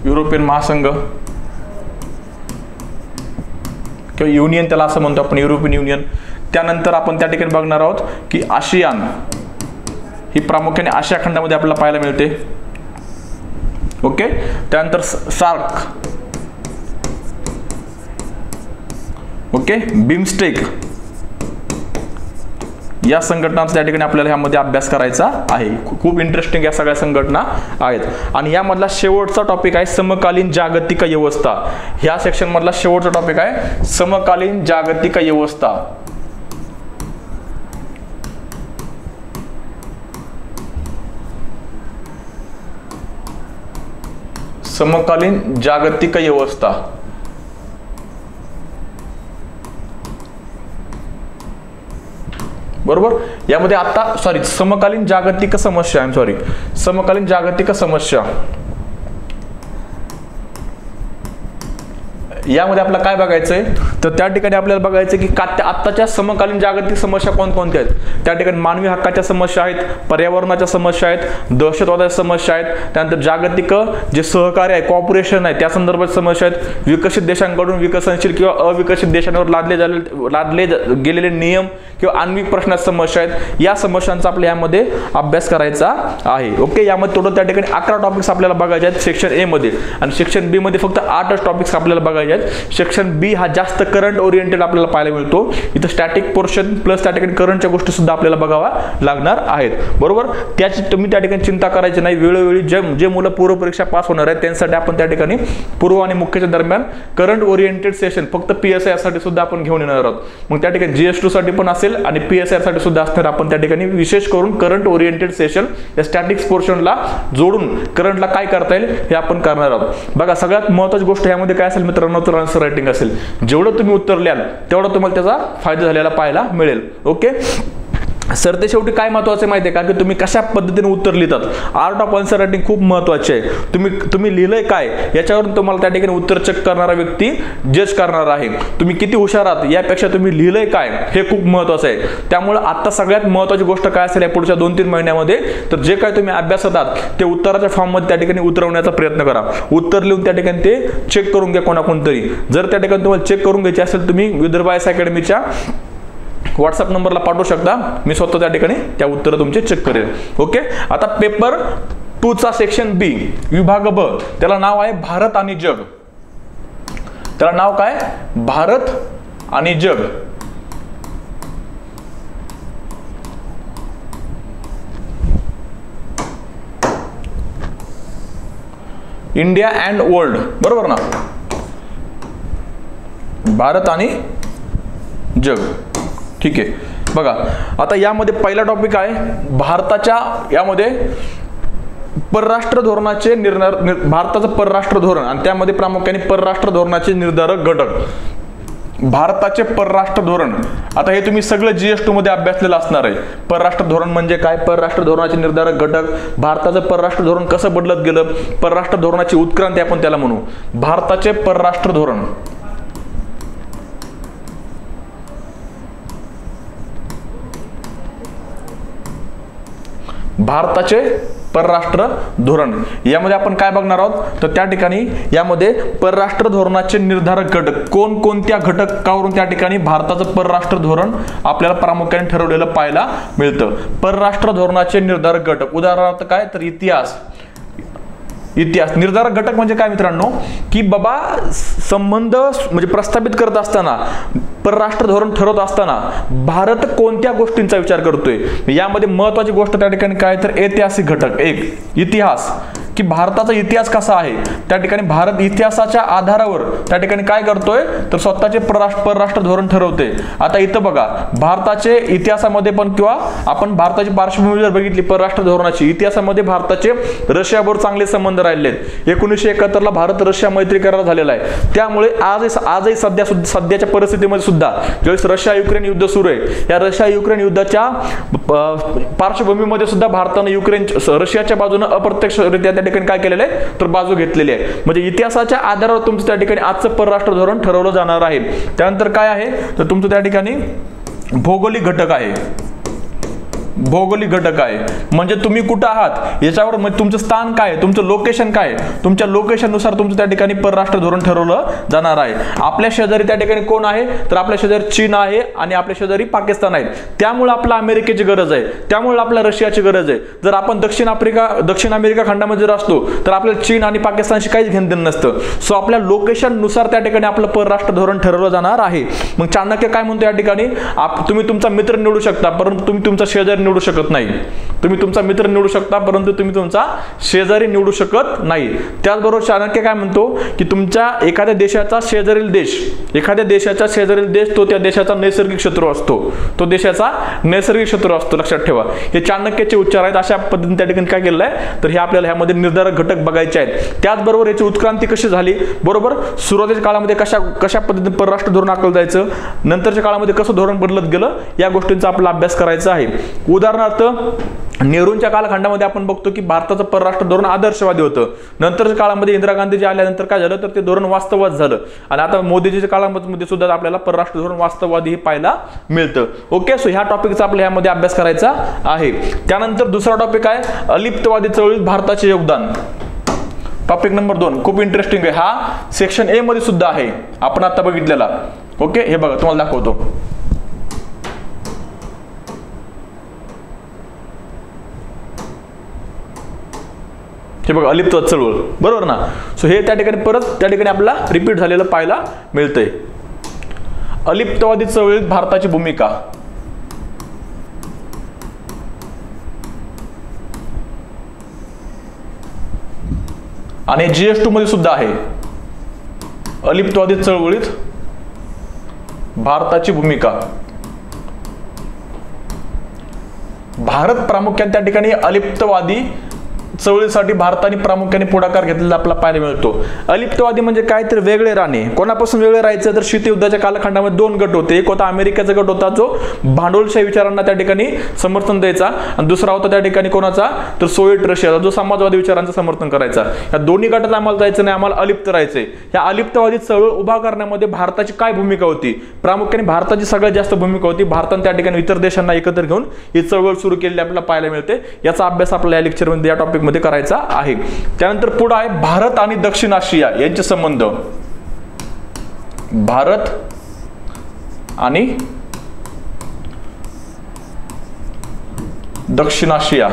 Speaker 1: युरोपियन महासंघ किंवा युनियन त्याला असं म्हणतो आपण, युरोपियन युनियन. त्यानंतर आपण त्या ठिकाणी बघणार आहोत की आशियान, ही प्रामुख्याने आशिया खंडामध्ये आपल्याला पाहायला मिळते. ओके, त्यानंतर सार्क, ओके, बिमस्टेक, या संघटनांचा त्या ठिकाणी आपल्याला यामध्ये अभ्यास करायचा आहे. खूप इंटरेस्टिंग या सगळ्या संघटना आहेत. आणि यामधला शेवटचा टॉपिक आहे समकालीन जागतिक व्यवस्था. ह्या सेक्शन मधला शेवटचा टॉपिक आहे समकालीन जागतिक व्यवस्था. समकालीन जागतिक व्यवस्था. बरोबर, यामध्ये आता समकालीन जागतिक समस्या, समकालीन जागतिक समस्या, यामध्ये आपल्याला काय बघायचंय तर त्या ठिकाणी आपल्याला बघायचं की आत्ताच्या समकालीन जागतिक समस्या कोणकोणत्या आहेत. त्या ठिकाणी मानवी हक्काच्या समस्या आहेत, पर्यावरणाच्या समस्या आहेत, दहशतवादाच्या समस्या आहेत, त्यानंतर जागतिक जे सहकार्य आहे, कॉर्पोरेशन आहे, त्या संदर्भात समस्या आहेत, विकसित देशांकडून विकसनशील किंवा अविकसित देशांवर लादले गेलेले नियम किंवा आण्विक प्रश्नात समस्या आहेत. या समस्यांचा आपल्या यामध्ये अभ्यास करायचा आहे. ओके, यामध्ये टोटल त्या ठिकाणी 11 टॉपिक्स आपल्याला बघायचे आहेत सेक्शन ए मध्ये, आणि सेक्शन बी मध्ये फक्त 8 टॉपिक्स आपल्याला बघायचे आहेत. सेक्शन बी हा जास्त करंट ओरिएंटेड आपल्याला पाहायला मिळतो. इथं स्टॅटिक पोर्शन प्लस त्या ठिकाणी करंटच्या गोष्टी सुद्धा आपल्याला बघावा लागणार आहेत. बरोबर, त्याची तुम्ही त्या ठिकाणी चिंता करायची नाही. वेळोवेळी जे मुलं पूर्व परीक्षा पास होणार आहेत त्यांच्यासाठी आपण त्या ठिकाणी पूर्व आणि मुख्यच्या दरम्यान करंट ओरिएंटेड सेशन फक्त PSI साठी सुद्धा आपण घेऊन येणार आहोत. मग त्या ठिकाणी GS2 साठी पण असेल आणि PSI साठी सुद्धा असणार. आपण त्या ठिकाणी विशेष करून करंट ओरिएंटेड सेशन या स्टॅटिक्स पोर्शनला जोडून करंटला काय करता येईल हे आपण करणार आहोत. बघा, सगळ्यात महत्त्वाची गोष्ट यामध्ये काय असेल मित्रांनो तर आन्सर रायटिंग असेल. जेवढं तुम्ही उत्तर लिहाल तेवढा तुम्हाला त्याचा फायदा झालेला पाहायला मिळेल. ओके, सरते शेवटी काय महत्वाचं माहिती आहे का की तुम्ही कशा पद्धतीने उत्तर लिहितात. आर्ट ऑफ आन्सर रायटिंग खूप महत्वाचे आहे. तुम्ही लिहिलंय काय याच्यावरून तुम्हाला त्या ठिकाणी उत्तर चेक करणारा व्यक्ती जज करणार आहे. तुम्ही किती हुशार आहात यापेक्षा तुम्ही लिहिलंय काय हे खूप महत्वाचं आहे. त्यामुळे आता सगळ्यात महत्वाची गोष्ट काय असेल या पुढच्या 2-3 महिन्यामध्ये तर जे काय तुम्ही अभ्यासात आहात ते उत्तराच्या फॉर्म मध्ये त्या ठिकाणी उतरवण्याचा प्रयत्न करा. उत्तर लिहून त्या ठिकाणी ते चेक करून घ्या कोणाकोणतरी. जर त्या ठिकाणी तुम्हाला चेक करून घ्यायचे असेल तुम्ही विदर्भ IAS अकॅडमीच्या व्हॉट्सअप नंबरला पाठवू शकता. मी स्वतः त्या ठिकाणी त्या उत्तर तुमचे चेक करेल. ओके, आता पेपर 2 चा सेक्शन बी विभाग ब, त्याला नाव आहे भारत आणि जग. त्याला नाव काय, भारत आणि जग. इंडिया अँड वर्ल्ड, बरोबर ना, भारत आणि जग. ठीक आहे. बघा आता यामध्ये पहिला टॉपिक आहे भारताच्या यामध्ये परराष्ट्र धोरणाचे भारताचं परराष्ट्र धोरण आणि त्यामध्ये प्रामुख्याने परराष्ट्र धोरणाचे निर्धारक घटक. भारताचे परराष्ट्र धोरण, आता हे तुम्ही सगळं GS2 मध्ये अभ्यासलेलं असणार आहे. परराष्ट्र धोरण म्हणजे काय, परराष्ट्र धोरणाचे निर्धारक घटक, भारताचं परराष्ट्र धोरण कसं बदलत गेलं, परराष्ट्र धोरणाची उत्क्रांती आपण त्याला म्हणू. भारताचे परराष्ट्र धोरण, भारताचे परराष्ट्र धोरण यामध्ये आपण काय बघणार आहोत, तर त्या ठिकाणी यामध्ये परराष्ट्र धोरणाचे निर्धारक घटक कोणकोणत्या घटकावरून त्या ठिकाणी भारताचं परराष्ट्र धोरण आपल्याला प्रामुख्याने ठरवलेलं पाहायला मिळतं. परराष्ट्र धोरणाचे निर्धारक घटक उदाहरणार्थ काय, तर इतिहास निर्धारक घटक म्हणजे काय मित्रांनो, की बाबा संबंध म्हणजे प्रस्थापित करत असताना, परराष्ट्र धोरण ठरवत असताना भारत कोणत्या गोष्टींचा विचार करतोय. यामध्ये महत्वाची गोष्ट त्या ठिकाणी काय, तर ऐतिहासिक घटक. एक इतिहास, की भारताचा इतिहास कसा आहे, त्या ठिकाणी भारत इतिहासाच्या आधारावर त्या ठिकाणी काय करतोय, तर स्वतःचे परराष्ट्र धोरण ठरवते. आता इथं बघा भारताचे इतिहासामध्ये पण किंवा आपण भारताची पार्श्वभूमी जर बघितली परराष्ट्र धोरणाची, इतिहासामध्ये भारताचे रशियाबरोबर चांगले संबंध राहिलेत. 1971 भारत रशिया मैत्री करार झालेला आहे. त्यामुळे आजही सध्याच्या परिस्थितीमध्ये सुद्धा ज्यावेळेस रशिया युक्रेन युद्ध सुरू आहे, या रशिया युक्रेन युद्धाच्या पार्श्वभूमीमध्ये सुद्धा भारताने रशियाच्या बाजूने अप्रत्यक्षरित्या त्या ठिकाणी काय केलेलं आहे, तर बाजू घेतलेली आहे. म्हणजे इतिहासाच्या आधारावर तुमचं त्या ठिकाणी आजचं परराष्ट्र धोरण ठरवलं जाणार आहे. त्यानंतर काय आहे, तर तुमचं त्या ठिकाणी भौगोलिक घटक आहे. भौगोलिक घटक आहे म्हणजे तुम्ही कुठं आहात याच्यावर, म्हणजे तुमचं स्थान काय, तुमचं लोकेशन काय, तुमच्या लोकेशननुसार तुमचं त्या ठिकाणी परराष्ट्र धोरण ठरवलं जाणार आहे. आपल्या शेजारी त्या ठिकाणी कोण आहे, तर आपल्या शेजारी चीन आहे आणि आपल्या शेजारी पाकिस्तान आहे. त्यामुळे आपल्या अमेरिकेची गरज आहे, त्यामुळे आपल्या रशियाची गरज आहे. जर आपण दक्षिण अमेरिका खंडामध्ये जर असतो तर आपल्याला चीन आणि पाकिस्तानशी काहीच घेणं देणं नसतं. सो आपल्या लोकेशन नुसार त्या ठिकाणी आपलं परराष्ट्र धोरण ठरवलं जाणार आहे. मग चाणक्य काय म्हणतो या ठिकाणी, तुम्ही तुमचा मित्र निवडू शकता परंतु तुम्ही तुमचा शेजारी निवडू शकत नाही. तुम्ही तुमचा मित्र निवडू शकता परंतु तुम्ही तुमचा शेजारी निवडू शकत नाही. त्याचबरोबर चाणक्य काय म्हणतो, की तुमच्या एखाद्या देशाचा शेजारील देश तो त्या देशाचा नैसर्गिक शत्रू असतो. तो देशाचा नैसर्गिक शत्रू असतो, लक्षात ठेवा. हे चाणक्याचे उच्चार आहेत. अशा पद्धतीने त्या ठिकाणी काय केलेलं आहे, तर हे आपल्याला ह्यामध्ये निर्धारक घटक बघायचे आहेत. त्याचबरोबर याची उत्क्रांती कशी झाली, बरोबर, सुरुवातीच्या काळामध्ये कशा पद्धतीने परराष्ट्र धोरण आखलं जायचं, नंतरच्या काळामध्ये कसं धोरण बदलत गेलं, या गोष्टींचा आपला अभ्यास करायचा आहे. उदाहरणार्थ नेहरूंच्या कालखंडामध्ये आपण बघतो की भारताचं परराष्ट्र धोरण आदर्शवादी होतं. नंतरच्या काळामध्ये इंदिरा गांधीजी आल्यानंतर काय झालं, तर ते धोरण वास्तववाद झालं. आणि आता मोदीजीच्या काळामध्ये सुद्धा आपल्याला परराष्ट्र धोरण वास्तववादी हे पाहायला मिळतं. ओके, सो ह्या टॉपिकचा आपल्या यामध्ये अभ्यास करायचा आहे. त्यानंतर दुसरा टॉपिक आहे अलिप्तवादी चळवळीत भारताचे योगदान. टॉपिक नंबर 2 खूप इंटरेस्टिंग आहे. हा सेक्शन ए मध्ये सुद्धा आहे, आपण आता बघितलेला. ओके, हे बघा तुम्हाला दाखवतो. हे बघा अलिप्तवाद चळवळ, बरोबर ना. सो हे त्या ठिकाणी परत त्या ठिकाणी आपल्याला रिपीट झालेलं पाहायला मिळतंय. अलिप्तवादी चळवळीत भारताची भूमिका. आणि GS2 मध्ये सुद्धा आहे अलिप्तवादी चळवळीत भारताची भूमिका. भारत प्रामुख्याने त्या ठिकाणी अलिप्तवादी चळवळीसाठी भारताने प्रामुख्याने पुढाकार घेतलेला आपल्याला पाहायला मिळतो. अलिप्तवादी म्हणजे काय, तर वेगळे राहणे. कोणापासून वेगळे राहायचं, तर शीतयुद्धाच्या कालखंडामध्ये 2 गट होते. एक होता अमेरिकेचा गट होता जो भांडवलशाही विचारांना त्या ठिकाणी समर्थन द्यायचा, आणि दुसरा होता त्या ठिकाणी कोणाचा, तर सोव्हिएट रशियाचा जो समाजवादी विचारांचं समर्थन करायचा. या दोन्ही गटात आम्हाला जायचं नाही, आम्हाला अलिप्त राहायचंय. या अलिप्तवादी चळवळ उभा करण्यामध्ये भारताची काय भूमिका होती, प्रामुख्याने भारताची सगळ्यात जास्त भूमिका होती. भारताने त्या ठिकाणी इतर देशांना एकत्र घेऊन ही चळवळ सुरू केलेली आपल्याला पाहायला मिळते. याचा अभ्यास आपल्या या लेक्चरमध्ये या टॉपिक मध्ये करायचा आहे. त्यानंतर पुढे आहे भारत आणि दक्षिण आशिया यांचे संबंध. भारत आणि दक्षिण आशिया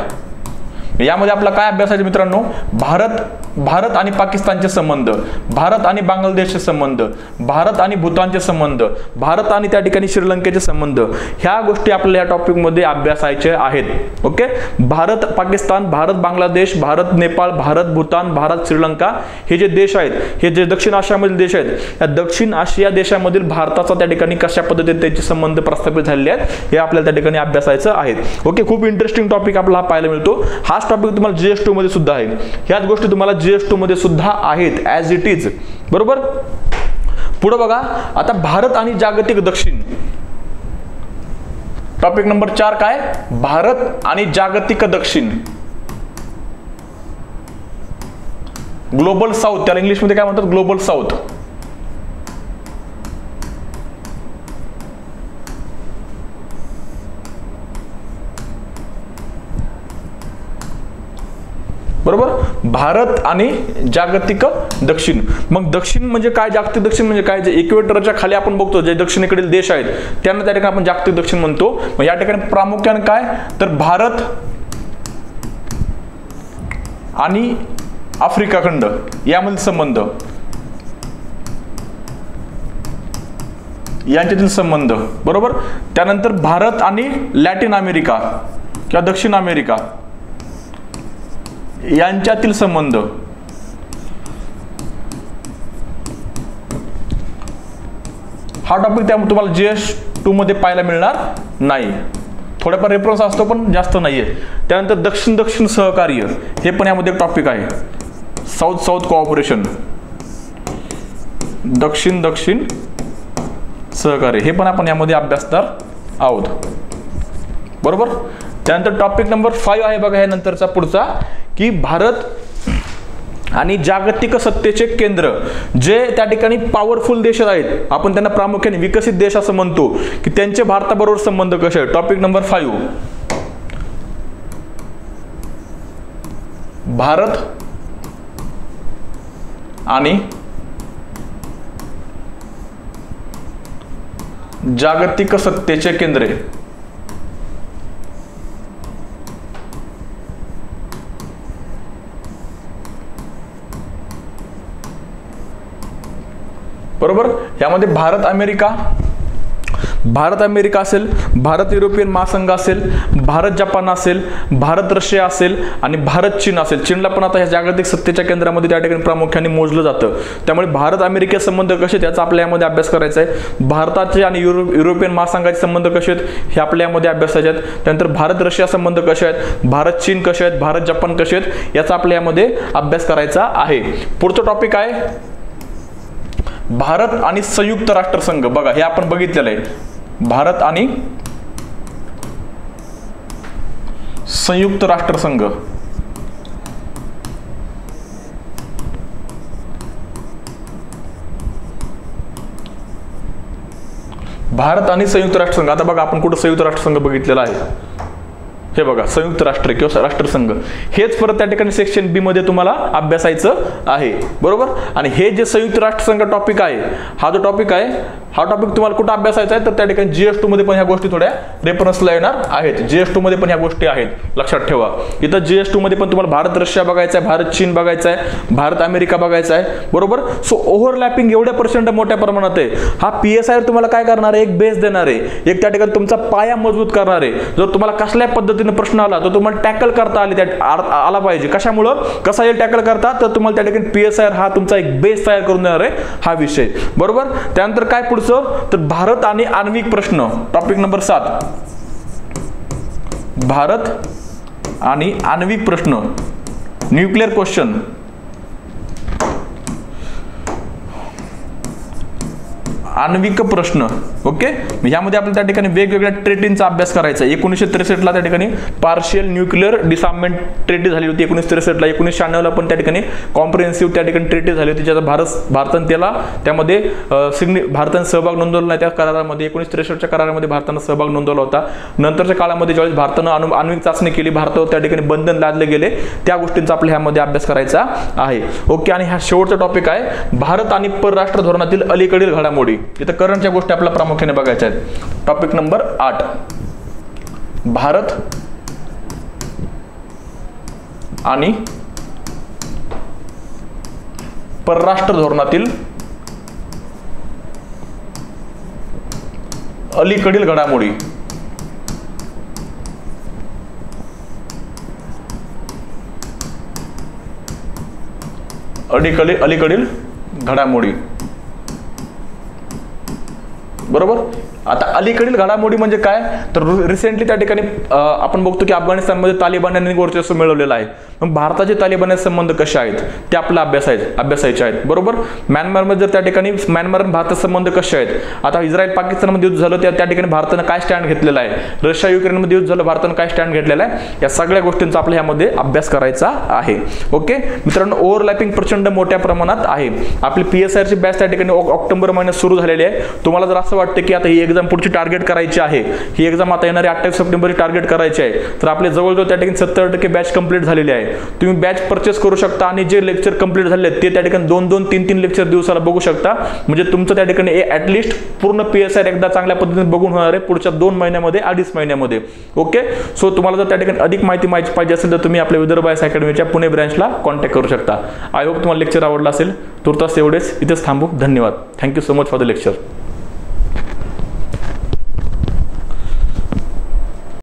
Speaker 1: यामध्ये आपला काय अभ्यास आहे मित्रांनो, भारत भारत आणि पाकिस्तानचे संबंध, भारत आणि बांगलादेशचे संबंध, भारत आणि भूतानचे संबंध, भारत आणि त्या ठिकाणी श्रीलंकेचे संबंध, ह्या गोष्टी आपल्याला या टॉपिक मध्ये अभ्यासायचे आहेत. ओके, भारत पाकिस्तान, भारत बांगलादेश, भारत नेपाळ, भारत भूतान, भारत श्रीलंका हे जे देश आहेत, हे जे दक्षिण आशियामधील देश आहेत, या दक्षिण आशिया देशामधील भारताचा त्या ठिकाणी कशा पद्धतीने त्यांचे संबंध प्रस्थापित झालेले आहेत हे आपल्याला त्या ठिकाणी अभ्यासायचं आहे. ओके, खूप इंटरेस्टिंग टॉपिक आपल्याला पाहायला मिळतो. हाच टॉपिक तुम्हाला GS2 मध्ये सुद्धा आहे. ह्याच गोष्टी तुम्हाला GS2 मध्ये सुद्धा आहेत ॲज इट इज. बरोबर. पुढे बघा आता भारत आणि जागतिक दक्षिण. टॉपिक नंबर 4 काय? भारत आणि जागतिक दक्षिण. ग्लोबल साऊथ, त्याला इंग्लिश मध्ये काय म्हणतात? Global south. बरोबर. भारत आणि जागतिक दक्षिण. मग दक्षिण म्हणजे काय, जागतिक दक्षिण म्हणजे काय? जे इक्वेटरच्या खाली आपण बघतो जे दक्षिणेकडील देश आहेत त्यांना त्या ठिकाणी आपण जागतिक दक्षिण म्हणतो. मग या ठिकाणी प्रामुख्याने काय तर भारत आणि आफ्रिका खंड यामधील संबंध, यांच्यातील संबंध. बरोबर. त्यानंतर भारत आणि लॅटिन अमेरिका किंवा दक्षिण अमेरिका यांच्यातील संबंध. हा टॉपिक त्यामुळे तुम्हाला GS2 मध्ये पाहायला मिळणार नाही. थोडाफार रेफरन्स असतो पण जास्त नाहीये. त्यानंतर दक्षिण दक्षिण सहकार्य हे पण यामध्ये एक टॉपिक आहे. साऊथ साऊथ कोऑपरेशन, दक्षिण दक्षिण सहकार्य हे पण आपण यामध्ये अभ्यासणार आहोत. बरोबर. त्यानंतर टॉपिक नंबर 5 आहे बघा या नंतरचा पुढचा, की भारत आणि जागतिक सत्तेचे केंद्र. जे त्या ठिकाणी पॉवरफुल देश आहेत, आपण त्यांना प्रामुख्याने विकसित देश असं म्हणतो, की त्यांचे भारताबरोबर संबंध कसे आहेत. टॉपिक नंबर 5 भारत आणि जागतिक सत्तेचे केंद्रे. बरोबर. यामध्ये भारत अमेरिका असेल, भारत युरोपियन महासंघ असेल, भारत जपान असेल, भारत रशिया असेल आणि भारत चीन असेल. चीनला पण आता ह्या जागतिक सत्तेच्या केंद्रामध्ये त्या ठिकाणी प्रामुख्याने मोजलं जातं. त्यामुळे भारत अमेरिका संबंध कसे त्याचा आपल्या यामध्ये अभ्यास करायचा आहे. भारताचे आणि युरोपियन महासंघाचे संबंध कसे आहेत हे आपल्या यामध्ये अभ्यासायचे आहेत. त्यानंतर भारत रशिया संबंध कसे आहेत, भारत चीन कसे आहेत, भारत जपान कसे आहेत याचा आपल्या यामध्ये अभ्यास करायचा आहे. पुढचं टॉपिक आहे भारत आणि संयुक्त राष्ट्रसंघ. बघा हे आपण बघितलेलं आहे. भारत आणि संयुक्त राष्ट्रसंघ. भारत आणि संयुक्त राष्ट्रसंघ. आता बघा आपण कुठं संयुक्त राष्ट्रसंघ बघितलेला आहे. हे बघा संयुक्त राष्ट्र किंवा राष्ट्रसंघ हेच परत त्या ठिकाणी सेक्शन बी मध्ये तुम्हाला अभ्यासायचं आहे. बरोबर. आणि हे जे संयुक्त राष्ट्रसंघ टॉपिक आहे, हा जो टॉपिक आहे, हा टॉपिक तुम्हाला कुठं अभ्यासायचा आहे तर त्या ठिकाणी GS2 मध्ये पण ह्या गोष्टी थोड्या रेफरन्सला येणार आहेत. GS2 मध्ये पण ह्या गोष्टी आहेत, लक्षात ठेवा. इथं GS2 मध्ये पण तुम्हाला भारत रशिया बघायचा आहे, भारत चीन बघायचा आहे, भारत अमेरिका बघायचा आहे. बरोबर. सो ओव्हरलॅपिंग एवढ्या पर्सेंट मोठ्या प्रमाणात आहे. हा PSI तुम्हाला काय करणार आहे, एक बेस देणार आहे, एक त्या ठिकाणी तुमचा पाया मजबूत करणार आहे. जर तुम्हाला कसल्या पद्धतीने प्रश्न आला तर तुम्हाला टॅकल करता आला पाहिजे. कशामुळं कसा येईल टॅकल करता तर तुम्हाला त्या ठिकाणी PSI हा तुमचा एक बेस तयार करून देणार आहे हा विषय. बरोबर. त्यानंतर काय पुढचं तर भारत आणि आण्विक प्रश्न. टॉपिक नंबर 7 भारत आणि आण्विक प्रश्न, न्यूक्लिअर क्वेश्चन. आण्विक प्रश्न. ओके. यामध्ये आपल्याला त्या ठिकाणी वेगवेगळ्या ट्रेटींचा अभ्यास करायचा आहे. 1963 ला त्या ठिकाणी पार्शियल न्यूक्लिअर डिसआर्ममेंट ट्रेटी झाली होती. 1963 ला. 1996 ला पण त्या ठिकाणी कॉम्प्रिहेन्सिव्ह त्या ठिकाणी ट्रेटी झाली होती, ज्याचा भारताने त्यामध्ये भारताने सहभाग नोंदवला नाही त्या करारामध्ये. 1963च्या करारामध्ये भारताने सहभाग नोंदवला होता. नंतरच्या काळामध्ये ज्यावेळेस भारतानं आण्विक चाचणी केली, भारतावर त्या ठिकाणी बंधन लादले गेले, त्या गोष्टींचा आपल्या ह्यामध्ये अभ्यास करायचा आहे. ओके. आणि हा शेवटचा टॉपिक आहे भारत आणि परराष्ट्र धोरणातील अलीकडील घडामोडी. इथं करंटच्या गोष्टी आपल्याला प्रामुख्याने बघायच्या आहेत. टॉपिक नंबर 8 भारत आणि परराष्ट्र धोरणातील अलीकडील घडामोडी. अलीकडील घडामोडी. बरोबर. आता अलीकडील घडामोडी म्हणजे काय, तर रिसेंटली त्या ठिकाणी आपण बघतो की अफगाणिस्तानमध्ये तालिबान्यांनी वर्चस्व मिळवलेलं आहे. मग भारताचे तालिबान्यांचे संबंध कसे आहेत ते आपल्याला अभ्यासायचे आहेत. बरोबर. म्यानमारमध्ये जर त्या ठिकाणी म्यानमार आणि भारताचे संबंध कसे आहेत, आता इस्रायल पाकिस्तानमध्ये युद्ध झालं त्या ठिकाणी भारतानं काय स्टँड घेतलेला आहे, रशिया युक्रेनमध्ये युद्ध झालं भारतानं काय स्टँड घेतलेला आहे, या सगळ्या गोष्टींचा आपल्या ह्यामध्ये अभ्यास करायचा आहे. ओके मित्रांनो, ओव्हरलॅपिंग प्रचंड मोठ्या प्रमाणात आहे. आपली PSIRची बॅच त्या ठिकाणी ऑक्टोबर महिन्यात सुरू झालेली आहे. तुम्हाला जर असं वाटतं की आता ही एक्झाम पुढची टार्गेट करायची आहे, ही एक्झाम आता येणारी 28 सप्टेंबरची टार्गेट करायची आहे, तर आपले जवळजवळ त्या ठिकाणी 70% बॅच कंप्लीट झालेली आहे. तुम्ही बॅच परचेस करू शकता आणि जे लेक्चर कंप्लीट झाले ते त्या ठिकाणी 2-2, 3-3 लेक्चर दिवसाला बघू शकता. म्हणजे तुमचं त्या ठिकाणी ऍटलिस्ट पूर्ण PSIR एकदा चांगल्या पद्धतीने बघून होणार आहे पुढच्या 2 महिन्यामध्ये, 2.5 महिन्यामध्ये. ओके. सो तुम्हाला जर त्या ठिकाणी अधिक माहिती पाहिजे असेल तर तुम्ही आपल्या विदर्भ IAS अकॅडमीच्या पुणे ब्रँचला कॉन्टॅक्ट करू शकता. आय होप तुम्हाला लेक्चर आवडला असेल. तुर्तास एवढेच, इथेच थांबू. धन्यवाद. Thank you so much for the lecture.